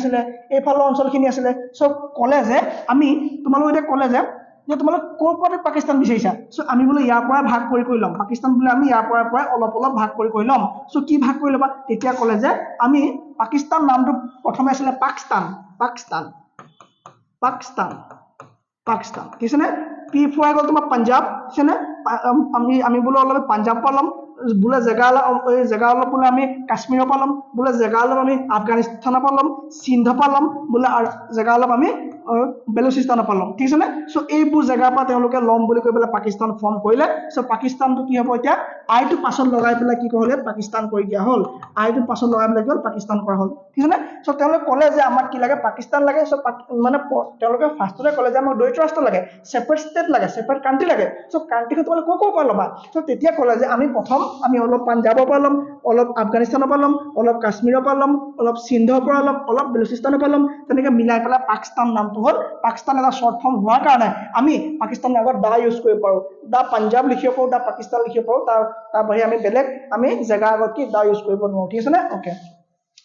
আছিলে চ' ক'লে যে আমি তোমালোকে এতিয়া ক'লে যে তোমালোক ক'ৰ পৰা পাকিস্তান বিচাৰিছা চ' আমি বোলে ইয়াৰ পৰা ভাগ কৰি ল'ম পাকিস্তান বোলে আমি ইয়াৰ পৰা অলপ ভাগ কৰি ল'ম চ' কি ভাগ কৰি ল'বা তেতিয়া ক'লে যে আমি পাকিস্তান নামটো প্ৰথমে আছিলে পাকিস্তান ঠিক আছে নে পি ফৰ গ'ল তোমাৰ পাঞ্জাব ঠিক আছে নে আমি বোলে অলপ পাঞ্জাব পৰা ল'ম বোলে জেগা অলপ বোলে আমি কাশ্মীৰৰ পৰা ল'ম বোলে জেগা অলপ আমি আফগানিস্তানৰ পৰা ল'ম সিন্ধৰ পৰা ল'ম বোলে জেগা অলপ আমি বেলুচিস্তানৰ পৰা ল'ম ঠিক আছে নে চ' এইবোৰ জেগাৰ পৰা তেওঁলোকে ল'ম বুলি কৈ পেলাই পাকিস্তান ফৰ্ম কৰিলে চ' পাকিস্তানটো কি হ'ব এতিয়া আইটো পাছত লগাই পেলাই কি কৰিলে পাকিস্তান কৰি দিয়া হ'ল আইটো পাছত লগাই পেলাই কি হ'ল পাকিস্তান কৰা হ'ল ঠিক আছে নে চ' তেওঁলোকে ক'লে যে আমাক কি লাগে পাকিস্তান লাগে চ' মানে তেওঁলোকে ফাৰ্ষ্টতে ক'লে যে আমাক দ্বৈত ৰাষ্ট্ৰ লাগে ছেপাৰেট ষ্টেট লাগে ছেপাৰেট কাণ্ট্ৰি লাগে চ' কাণ্ট্ৰিখন তোমালোকে ক'ৰ পৰা ল'বা চ' তেতিয়া ক'লে যে আমি অলপ পাঞ্জাবৰ পৰা ল'ম অলপ আফগানিস্তানৰ পৰা ল'ম অলপ কাশ্মীৰৰ পৰা ল'ম অলপ সিন্ধৰ পৰা ল'ম অলপ বেলুচিস্তানৰ পৰা ল'ম তেনেকৈ মিলাই পেলাই পাকিস্তান নামটো হ'ল পাকিস্তান এটা শ্বৰ্ট ফৰ্ম হোৱাৰ কাৰণে আমি পাকিস্তানৰ আগত দা ইউজ কৰিব পাৰোঁ দা পাঞ্জাব লিখিব পাৰোঁ দা পাকিস্তান লিখিব পাৰোঁ তাৰ বাহিৰে আমি বেলেগ জেগাৰ আগত কি দা ইউজ কৰিব নোৱাৰোঁ ঠিক আছে নে অ'কে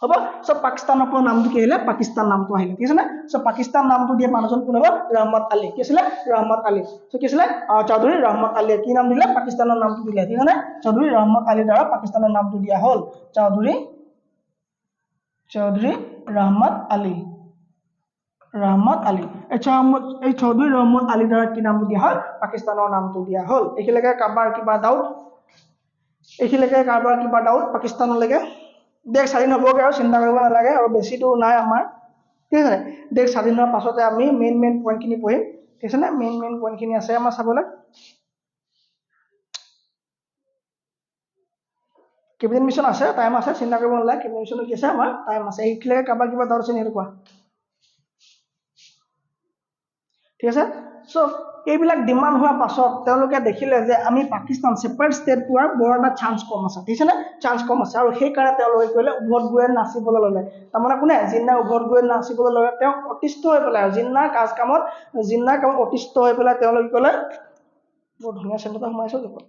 হ'ব চ' পাকিস্তানৰ পৰা নামটো কি আহিলে পাকিস্তান নামটো আহিলে ঠিক আছে নে চ' পাকিস্তান নামটো দিয়ে মানুহজন কোন হ'ব ৰহমত আলী কি আছিলে ৰহমত আলী চ' কি আছিলে চৌধুৰী ৰহমত আলীয়ে কি নাম দিলে পাকিস্তানৰ নামটো দিলে ঠিক আছে নে চৌধুৰী ৰহমত আলীৰ দ্বাৰা পাকিস্তানৰ নামটো দিয়া হ'ল চৌধুৰী ৰহমত আলী এই চৌধুৰী ৰহমত আলীৰ দ্বাৰা কি নামটো দিয়া হ'ল পাকিস্তানৰ নামটো দিয়া হ'ল এইখিনিলৈকে কাৰোবাৰ কিবা ডাউট পাকিস্তানলৈকে দেশ স্বাধীন হ'বগৈ আৰু চিন্তা কৰিব নালাগে আৰু বেছি দূৰ নাই আমাৰ ঠিক আছে দেশ স্বাধীন হোৱাৰ পাছতে আমি মেইন পইণ্টখিনি পঢ়িম ঠিক আছে নে মেইন পইণ্টখিনি আছে আমাৰ চাবলৈ কেবিনেট মিছন আছে টাইম আছে চিন্তা কৰিব নালাগে কেবিনেট মিছন কি আছে আমাৰ টাইম আছে এইখিনিলৈকে কাৰোবাৰ কিবা ডাউট আছে নেকি কোৱা ঠিক আছে চ' এইবিলাক ডিমাণ্ড হোৱাৰ পাছত তেওঁলোকে দেখিলে যে আমি পাকিস্তান ছেপাৰেট ষ্টেট পোৱাৰ বৰ এটা চান্স কম আছে ঠিক আছে নে চান্স কম আছে আৰু সেইকাৰণে তেওঁলোকে কৰিলে উভত গৈ নাচিবলৈ ল'লে তাৰমানে কোনে জিন্নাই উভত গৈ নাচিবলৈ ল'লে তেওঁ অতিষ্ঠ হৈ পেলাই জিন্নাৰ কামত অতিষ্ঠ হৈ পেলাই তেওঁলোকে ক'লে বৰ ধুনীয়া চেণ্ট এটা সোমাইছোঁ দেখোন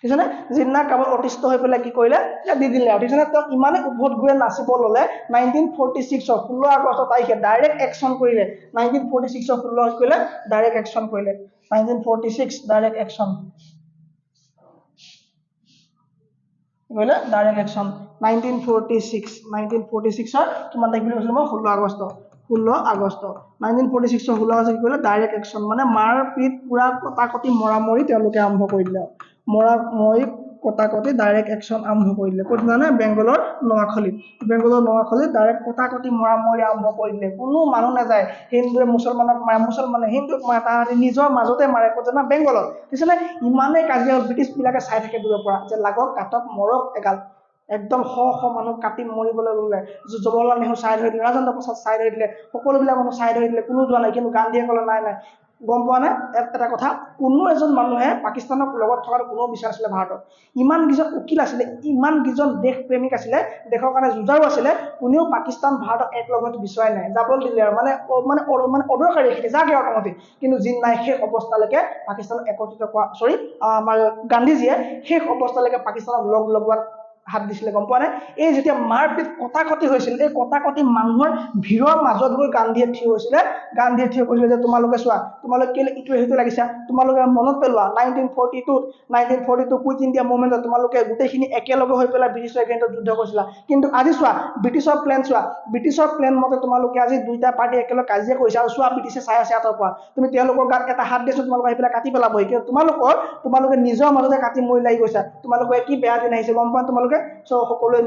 ঠিক আছে নে জিন্নাৰ কামত অতিষ্ঠ হৈ পেলাই কি কৰিলে দি দিলে আৰু ঠিক আছে নে তেওঁ ইমানে উভত গৈ নাচিব ল'লে 1946 16 আগষ্ট তাৰিখে ডাইৰেক্ট একশ্যন কৰিলে 1946 16 কৰিলে ডাইৰেক্ট একশ্যন কৰিলে 1946 ডাইৰেক্ট একশ্যন কৰিলে ডাইৰেক্ট একশ্যন 1946 কিমান তাৰিখ বুলি কৈছিলোঁ মই 16 আগষ্ট 1946 16 আগষ্ট কি কৰিলে ডাইৰেক্ট একশ্যন মানে মাৰ পিট পুৰা কটাকটি মৰামৰি তেওঁলোকে আৰম্ভ কৰি দিলে কটাকটি ডাইৰেক্ট একশ্যন আৰম্ভ কৰি দিলে ক'ত জানে বেংগলৰ নোৱাখালীত ডাইৰেক্ট কটাকটি মৰামৰি আৰম্ভ কৰি দিলে কোনো মানুহ নাযায় হিন্দুৱে মুছলমানক মাৰে মুছলমানে হিন্দুক মাৰে তাহাঁতি নিজৰ মাজতে মাৰে ক'ত জানা বেংগলত ঠিক আছে ইমানেই কাজিয়া ব্ৰিটিছবিলাকে চাই থাকে দূৰৰ পৰা যে লাগক কাটক মৰক এগাল একদম শ মানুহ কাটি মৰিবলৈ ল'লে জৱাহৰলাল নেহৰু চাইড হৈ দিলে ৰাজেন্দ্ৰ প্ৰসাদ চাইড হৈ দিলে সকলোবিলাক মানুহ চাইড হৈ দিলে কোনো যোৱা নাই কিন্তু গান্ধীয়ে ক'লে নাই গম পোৱা নাই এটা কথা কোনো এজন মানুহে পাকিস্তানৰ লগত থকাটো কোনো বিচাৰ আছিলে ভাৰতত ইমান কেইজন উকিল আছিলে ইমান কেইজন দেশ প্ৰেমিক আছিলে দেশৰ কাৰণে যুঁজাৰু আছিলে কোনেও পাকিস্তান ভাৰতক এক লগত বিচৰাই নাই যাবলৈ দিলে আৰু মানে অদৰকাৰী যাকে অটমতে কিন্তু জিন্নাই শেষ অৱস্থালৈকে পাকিস্তানক একত্ৰিত কৰা আমাৰ গান্ধীজীয়ে শেষ অৱস্থালৈকে পাকিস্তানক লগোৱাত হাত দিছিলে গম পোৱা নাই এই যেতিয়া মাৰপিট কটাকটি হৈছিল এই কটাকটি মানুহৰ ভিৰৰ মাজত গৈ গান্ধীয়ে থিয় কৈছিলে যে তোমালোকে চোৱা তোমালোকে কেলে ইটোৱে সিটো লাগিছা তোমালোকে মনত পেলোৱা 1942 কুইট ইণ্ডিয়া মুভমেণ্টত তোমালোকে গোটেইখিনি একেলগে হৈ পেলাই ব্ৰিটিছৰ এগেইনষ্টত যুদ্ধ কৰিছিলা কিন্তু আজি চোৱা ব্ৰিটিছৰ প্লেন মতে তোমালোকে আজি দুইটা পাৰ্টি একেলগে কাজিয়া কৰিছা আৰু চোৱা ব্ৰিটিছে চাই আছে আঁতৰ পৰা তুমি তেওঁলোকৰ গাত এটা হাত দিছো তোমালোকে আহি পেলাই কাটি পেলাবহি কিন্তু তোমালোকে নিজৰ মাজতে কাটি মৰি লাগি গৈছা তোমালোকে কি বেয়া দিন আহিছে গম পোৱা তোমালোকে সকলোৱে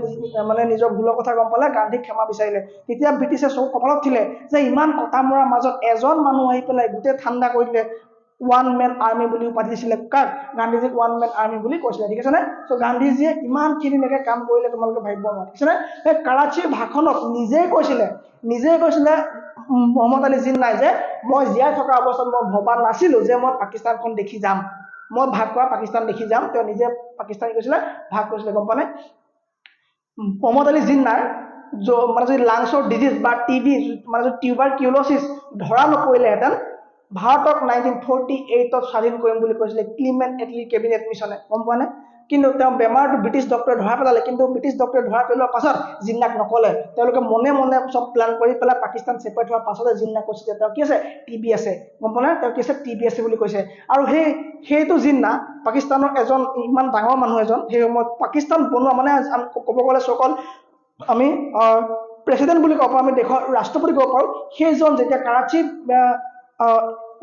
মানে নিজৰ ভুলৰ কথা গম পালে গান্ধীক ক্ষমা বিচাৰিলে তেতিয়া ব্ৰিটিছে কপালত থিলে যে ইমান কটা মৰাৰ মাজত এজন মানুহ আহি পেলাই গোটেই ঠাণ্ডা কৰি দিলে ওৱান মেন আৰ্মি বুলি উপাধি দিছিলে কাক গান্ধীজীক ওৱান মেন আৰ্মি বুলি কৈছিলে ঠিক আছে নে চ' গান্ধীজীয়ে ইমানখিনিলৈকে কাম কৰিলে তোমালোকে ভাবিব নোৱাৰা ঠিক আছে নে সেই কৰাচীৰ ভাষণত নিজেই কৈছিলে মহম্মদ আলী জিন্নাই যে মই জীয়াই থকা অৱস্থাত মই ভবা নাছিলোঁ যে মই পাকিস্তানখন দেখি যাম, মই ভাগ কৰা পাকিস্তান দেখি যাম। তেওঁ নিজে পাকিস্তান কৈছিলে, ভাগ কৰিছিলে, গম পোৱা নে? মহম্মদ আলী জিন্নাৰ মানে যদি লাংছৰ ডিজিজ বা টিবি মানে যদি টিউবাৰকিউলোচিছ ধৰা নপৰিলেহেঁতেন ভাৰতক 1948ত স্বাধীন কৰিম বুলি কৈছিলে ক্লিমেণ্ট এটলি কেবিনেট মিছনে, গম পোৱা নে? কিন্তু তেওঁ বেমাৰটো ব্ৰিটিছ ডক্টৰে ধৰা পেলালে, কিন্তু ব্ৰিটিছ ডক্টৰে ধৰা পেলোৱাৰ পাছত জিন্নাক নক'লে। তেওঁলোকে মনে মনে চব প্লান কৰি পেলাই পাকিস্তান ছেপাৰেট হোৱাৰ পাছতে জিন্নাক কৈছে যে তেওঁ কি আছে, টিবি আছে, গম পোৱা নে? তেওঁ কি আছে, টিবি আছে বুলি কৈছে। আৰু সেইটো জিন্না পাকিস্তানৰ এজন ইমান ডাঙৰ মানুহ এজন, সেই সময়ত পাকিস্তান বনোৱা মানে ক'ব গ'লে চকল আমি প্ৰেচিডেণ্ট বুলি ক'ব পাৰোঁ, আমি দেশৰ ৰাষ্ট্ৰপতি ক'ব পাৰোঁ। সেইজন যেতিয়া কৰাচী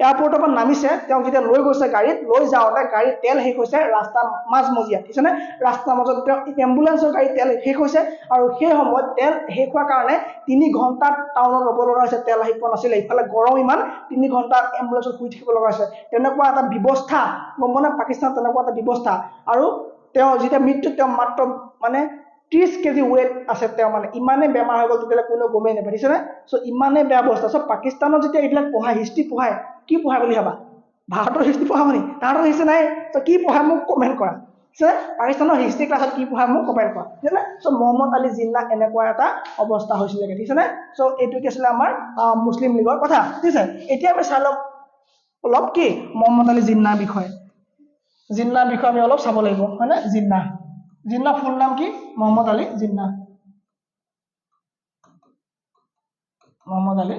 এয়াৰপৰ্টৰ পৰা নামিছে, তেওঁক যেতিয়া লৈ গৈছে গাড়ীত, লৈ যাওঁতে গাড়ীৰ তেল শেষ হৈছে ৰাস্তা মাজমজিয়াত, বুজিছেনে? ৰাস্তাৰ মাজত তেওঁ এম্বুলেঞ্চৰ গাড়ীত তেল শেষ হৈছে, আৰু সেই সময়ত তেল শেষ হোৱাৰ কাৰণে 3 ঘণ্টা টাউনত ৰ'ব লগা হৈছে, তেল আহি পোৱা নাছিলে। ইফালে গৰম ইমান, 3 ঘণ্টা এম্বুলেঞ্চত শুই থাকিব লগা হৈছে। তেনেকুৱা এটা ব্যৱস্থা, গম পোৱা নে? পাকিস্তানত তেনেকুৱা এটা ব্যৱস্থা। আৰু তেওঁ যেতিয়া মৃত্যুত তেওঁ মাত্ৰ মানে 30 কেজি ৱেইট আছে, তেওঁ মানে ইমানেই বেমাৰ হৈ গ'ল, তেতিয়াহ'লে কোনেও গমেই নাপায়, বুজিছেনে? চ' ইমানেই বেয়া অৱস্থা। চ' পাকিস্তানত যেতিয়া এইবিলাক পঢ়ায়, হিষ্ট্ৰী পঢ়ায়, কি পঢ়ায় বুলি ভাবা? ভাৰতৰ হিষ্ট্ৰী পঢ়াব নি? তাহাঁতৰ হিষ্ট্ৰী নাই। চ' কি পঢ়ায় মোক কমেণ্ট কৰা। পাকিস্তানৰ হিষ্ট্ৰী ক্লাছত কি পঢ়ায় মোক কমেণ্ট কৰা, ঠিক আছে? চ' মহম্মদ আলী জিন্নাহ এনেকুৱা এটা অৱস্থা হৈছিলে, ঠিক আছে? চ' এইটো কি আছিলে আমাৰ মুছলিম লীগৰ কথা, ঠিক আছে? এতিয়া আমি চাই লওঁ অলপ কি মহম্মদ আলী জিন্নাহৰ বিষয়ে। জিন্নাহৰ বিষয়ে আমি অলপ চাব লাগিব, হয়নে? জিন্নাহ ফুল নাম কি? মহম্মদ আলী জিন্নাহ। মহম্মদ আলী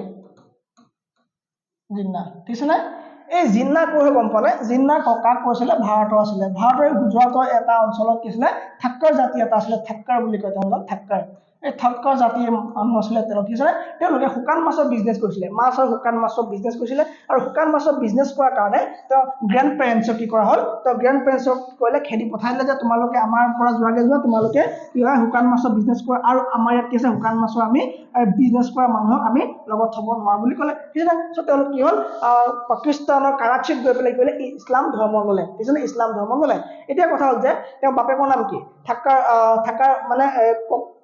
জিন্নাহ, ঠিক আছে নে? এই জিন্নাহ কৰ গম পোৱা নে? জিন্নাহ ককাক কৈছিলে ভাৰতৰ আছিলে। ভাৰতৰ গুজৰাটৰ এটা অঞ্চলত কি আছিলে, থাক্কৰ জাতি এটা আছিলে, থাক্কৰ বুলি কয় তেওঁলোকক, থাক্কৰ। এই থাক্কৰ জাতিৰ মানুহ আছিলে তেওঁ, ঠিক আছে? তেওঁলোকে শুকান মাছৰ বিজনেছ কৰিছিলে, মাছ আৰু শুকান মাছৰ বিজনেছ কৰিছিলে। আৰু শুকান মাছৰ বিজনেছ কৰাৰ কাৰণে তেওঁ গ্ৰেণ্ড পেৰেণ্টছক কি কৰা হ'ল, তেওঁ গ্ৰেণ্ড পেৰেণ্টছক কৰিলে, খেদি পঠাই দিলে যে তোমালোকে আমাৰ পৰা যোৱাগে যোৱা, তোমালোকে কি হয় শুকান মাছৰ বিজনেছ কৰা, আৰু আমাৰ ইয়াত কি আছে শুকান মাছৰ আমি বিজনেছ কৰা মানুহক আমি লগত থ'ব নোৱাৰো বুলি ক'লে, ঠিক আছে? চ' তেওঁলোক কি হ'ল পাকিস্তানৰ কৰাচীত গৈ পেলাই কি কৰিলে, ইছলাম ধৰ্ম ল'লে, ঠিক আছে? ইছলাম ধৰ্ম ল'লে। এতিয়া কথা হ'ল যে তেওঁ বাপেকৰ নাম কি? থাক্কাৰ মানে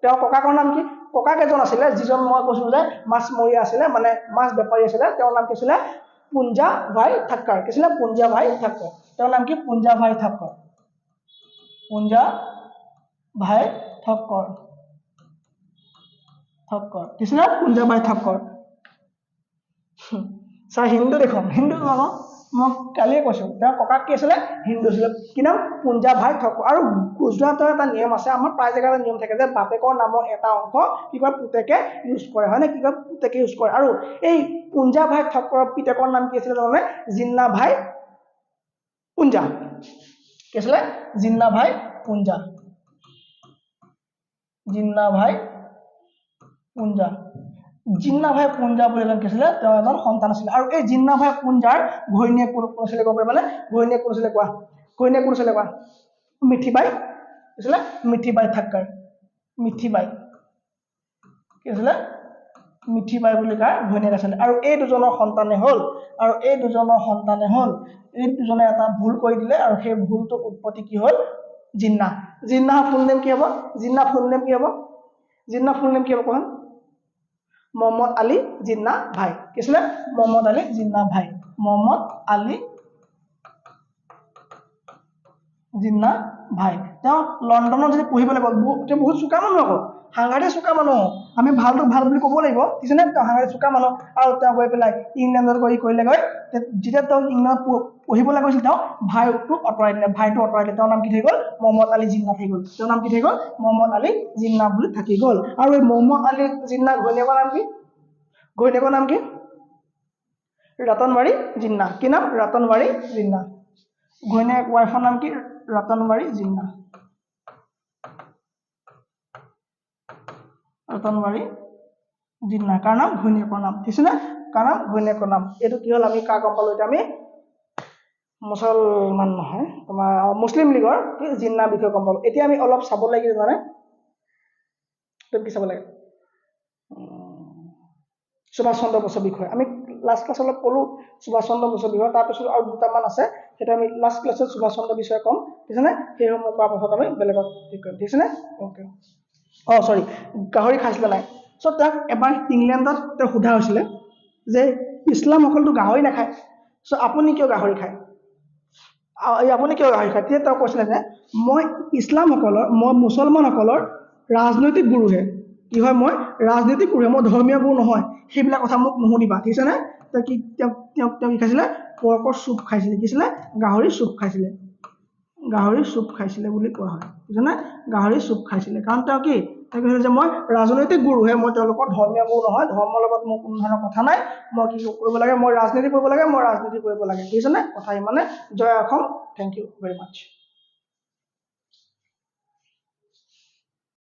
তেওঁৰ ককাকৰ নাম কি? ককাক এজন আছিলে, যিজন মই কৈছিলো যে মাছমৰীয়া আছিলে, মানে মাছ বেপাৰী আছিলে। তেওঁৰ নাম কি আছিলে? পুঞ্জা ভাই থাক্কাৰ। কি আছিলে? পুঞ্জা ভাই থাক্কৰ। তেওঁৰ নাম কি? পুঞ্জা ভাই থাক্কৰ। পুঞ্জা ভাই থাক্কৰ। কি আছিলে? পুঞ্জা ভাই থাক্কৰ। ছাৰ হিন্দু দেখোন, হিন্দু নহয়, মই কালিয়ে কৈছো তেওঁৰ ককাক কি আছিলে? হিন্দু আছিলে। কি নাম? পুঞ্জা ভাই থাক্কৰ। আৰু গুজৰাটৰ এটা নিয়ম আছে, আমাৰ প্ৰায় জেগাতে নিয়ম থাকে যে বাপেকৰ নামৰ এটা অংশ কি কয় পুতেকে ইউজ কৰে, হয় নে? কি কয় পুতেকে ইউজ কৰে। আৰু এই পুঞ্জা ভাই থাক্কৰৰ পিতেকৰ নাম কি আছিলে জানানে? জিন্নাহ ভাই পুঞ্জা। কি আছিলে? জিন্নাহ ভাই পুঞ্জা। জিন্নাহ ভাই পুঞ্জা। জিন্নাহ ভাই পুঞ্জা বুলি এজন কি আছিলে? তেওঁ এজন সন্তান আছিলে। আৰু এই জিন্নাহ ভাই পুঞ্জাৰ ঘৈণীয়েক কোন আছিলে গম পাই মানে? ঘৈণীয়েক কোন আছিলে কোৱা? ঘৈণীয়েক কোন আছিলে কোৱা? মিঠিবাই। কি আছিলে? মিঠিবাই থাক্কাৰ। মিঠিবাই। কি আছিলে? মিঠিবাই বুলি কাৰ ঘৈণীয়েক আছিলে। আৰু এই দুজনৰ সন্তানে হ'ল, এই দুজনে এটা ভুল কৰি দিলে, আৰু সেই ভুলটোৰ উৎপত্তি কি হ'ল? জিন্নাহ। জিন্নাহৰ ফুল নেম কি হ'ব? জিন্নাহ ফুল নেম কি হ'ব? জিন্নাহ ফুল নেম কি হ'ব কোৱা? মহম্মদ আলী জিন্নাহ ভাই। কি আছিলে? মহম্মদ আলী জিন্নাহ ভাই। মহম্মদ আলী জিন্নাহ ভাই। তেওঁ লণ্ডনত যদি পঢ়িবলৈ গ'ল, তেওঁ বহুত চোকা মানুহ আকৌ, সাংঘাতিক চোকা মানুহ। আমি ভালটোক ভাল বুলি ক'ব লাগিব, ঠিক আছে নে? তেওঁ সাংঘাতিক চোকা মানুহ। আৰু তেওঁ গৈ পেলাই ইংলেণ্ডত গৈ কৰিলেগৈ। যেতিয়া তেওঁ ইংলেণ্ডত পঢ়িবলৈ গৈছিল, তেওঁ ভাইটো আঁতৰাই দিলে। তেওঁৰ নাম কি থাকি গ'ল? মহম্মদ আলী জিন্নাহ থাকি গ'ল। তেওঁৰ নাম কি থাকি গ'ল? মহম্মদ আলী জিন্নাহ বুলি থাকি গ'ল। আৰু এই মহম্মদ আলী জিন্নাহ ঘৈণীয়েকৰ নাম কি? ঘৈণীয়েকৰ নাম কি? ৰতনবাৰী জিন্নাহ। কি নাম? ৰতনবাৰী জিন্নাহ। ঘৈণীয়েক ৱাইফৰ নাম কি? ৰতনবাৰী জিন্নাহ। ৰতনবাৰী জিন্নাহ। কাৰ নাম? ঘৈণীয়েকৰ নাম। ঠিক আছে নে? কাৰ নাম? ঘৈণীয়েকৰ নাম। এইটো কি হ'ল? আমি কাৰ গম পালো? এতিয়া আমি মুছলমান নহয়, তোমাৰ মুছলিম লীগৰ জিন্নাহ বিষয়ে গম পালো। এতিয়া আমি অলপ চাব লাগিব মানে তুমি কি চাব লাগে? সুভাষ চন্দ্ৰ বসুৰ বিষয়ে আমি লাষ্ট ক্লাছ অলপ ক'লো, সুভাষ চন্দ্ৰ বসুৰ বিষয়ে। তাৰপিছত আৰু দুটামান আছে, সেইটো আমি লাষ্ট ক্লাছত সুভাষ চন্দ্ৰৰ বিষয়ে ক'ম, ঠিক আছে নে? সেইসমূহ কোৱাৰ পাছত আমি বেলেগত ঠিক কৰিম, ঠিক আছে নে? অ'কে। চৰি, গাহৰি খাইছিলে নাই? চ' তেওঁক এবাৰ ইংলেণ্ডত তেওঁ সোধা হৈছিলে যে ইছলামসকলতো গাহৰি নাখায়, চ' আপুনি কিয় গাহৰি খায়, আপুনি কিয় গাহৰি খায়? তেতিয়া তেওঁ কৈছিলে যে মই মই মুছলমানসকলৰ ৰাজনৈতিক গুৰুহে, কি হয় মই ৰাজনৈতিক গুৰুহে, মই ধৰ্মীয় গুৰু নহয়, সেইবিলাক কথা মোক নুশুনিবা, ঠিক আছে নে? তেওঁ কি খাইছিলে? পৰ্কৰ চুপ খাইছিলে, কি আছিলে? গাহৰি চুপ খাইছিলে, গাহৰি চুপ খাইছিলে বুলি কোৱা হয়, বুজিছানে? গাহৰি চুপ খাইছিলে, কাৰণ তেওঁ কি তেওঁ কৈছিলে যে মই ৰাজনৈতিক গুৰুহে, মই তেওঁলোকৰ ধৰ্মীয় গুৰু নহয়, ধৰ্মৰ লগত মোৰ কোনো ধৰণৰ কথা নাই, মই কি কৰিব লাগে, মই ৰাজনীতি কৰিব লাগে, মই ৰাজনীতি কৰিব লাগে, বুজিছানে? কথা ইমানে। জয় Assam, thank you very much.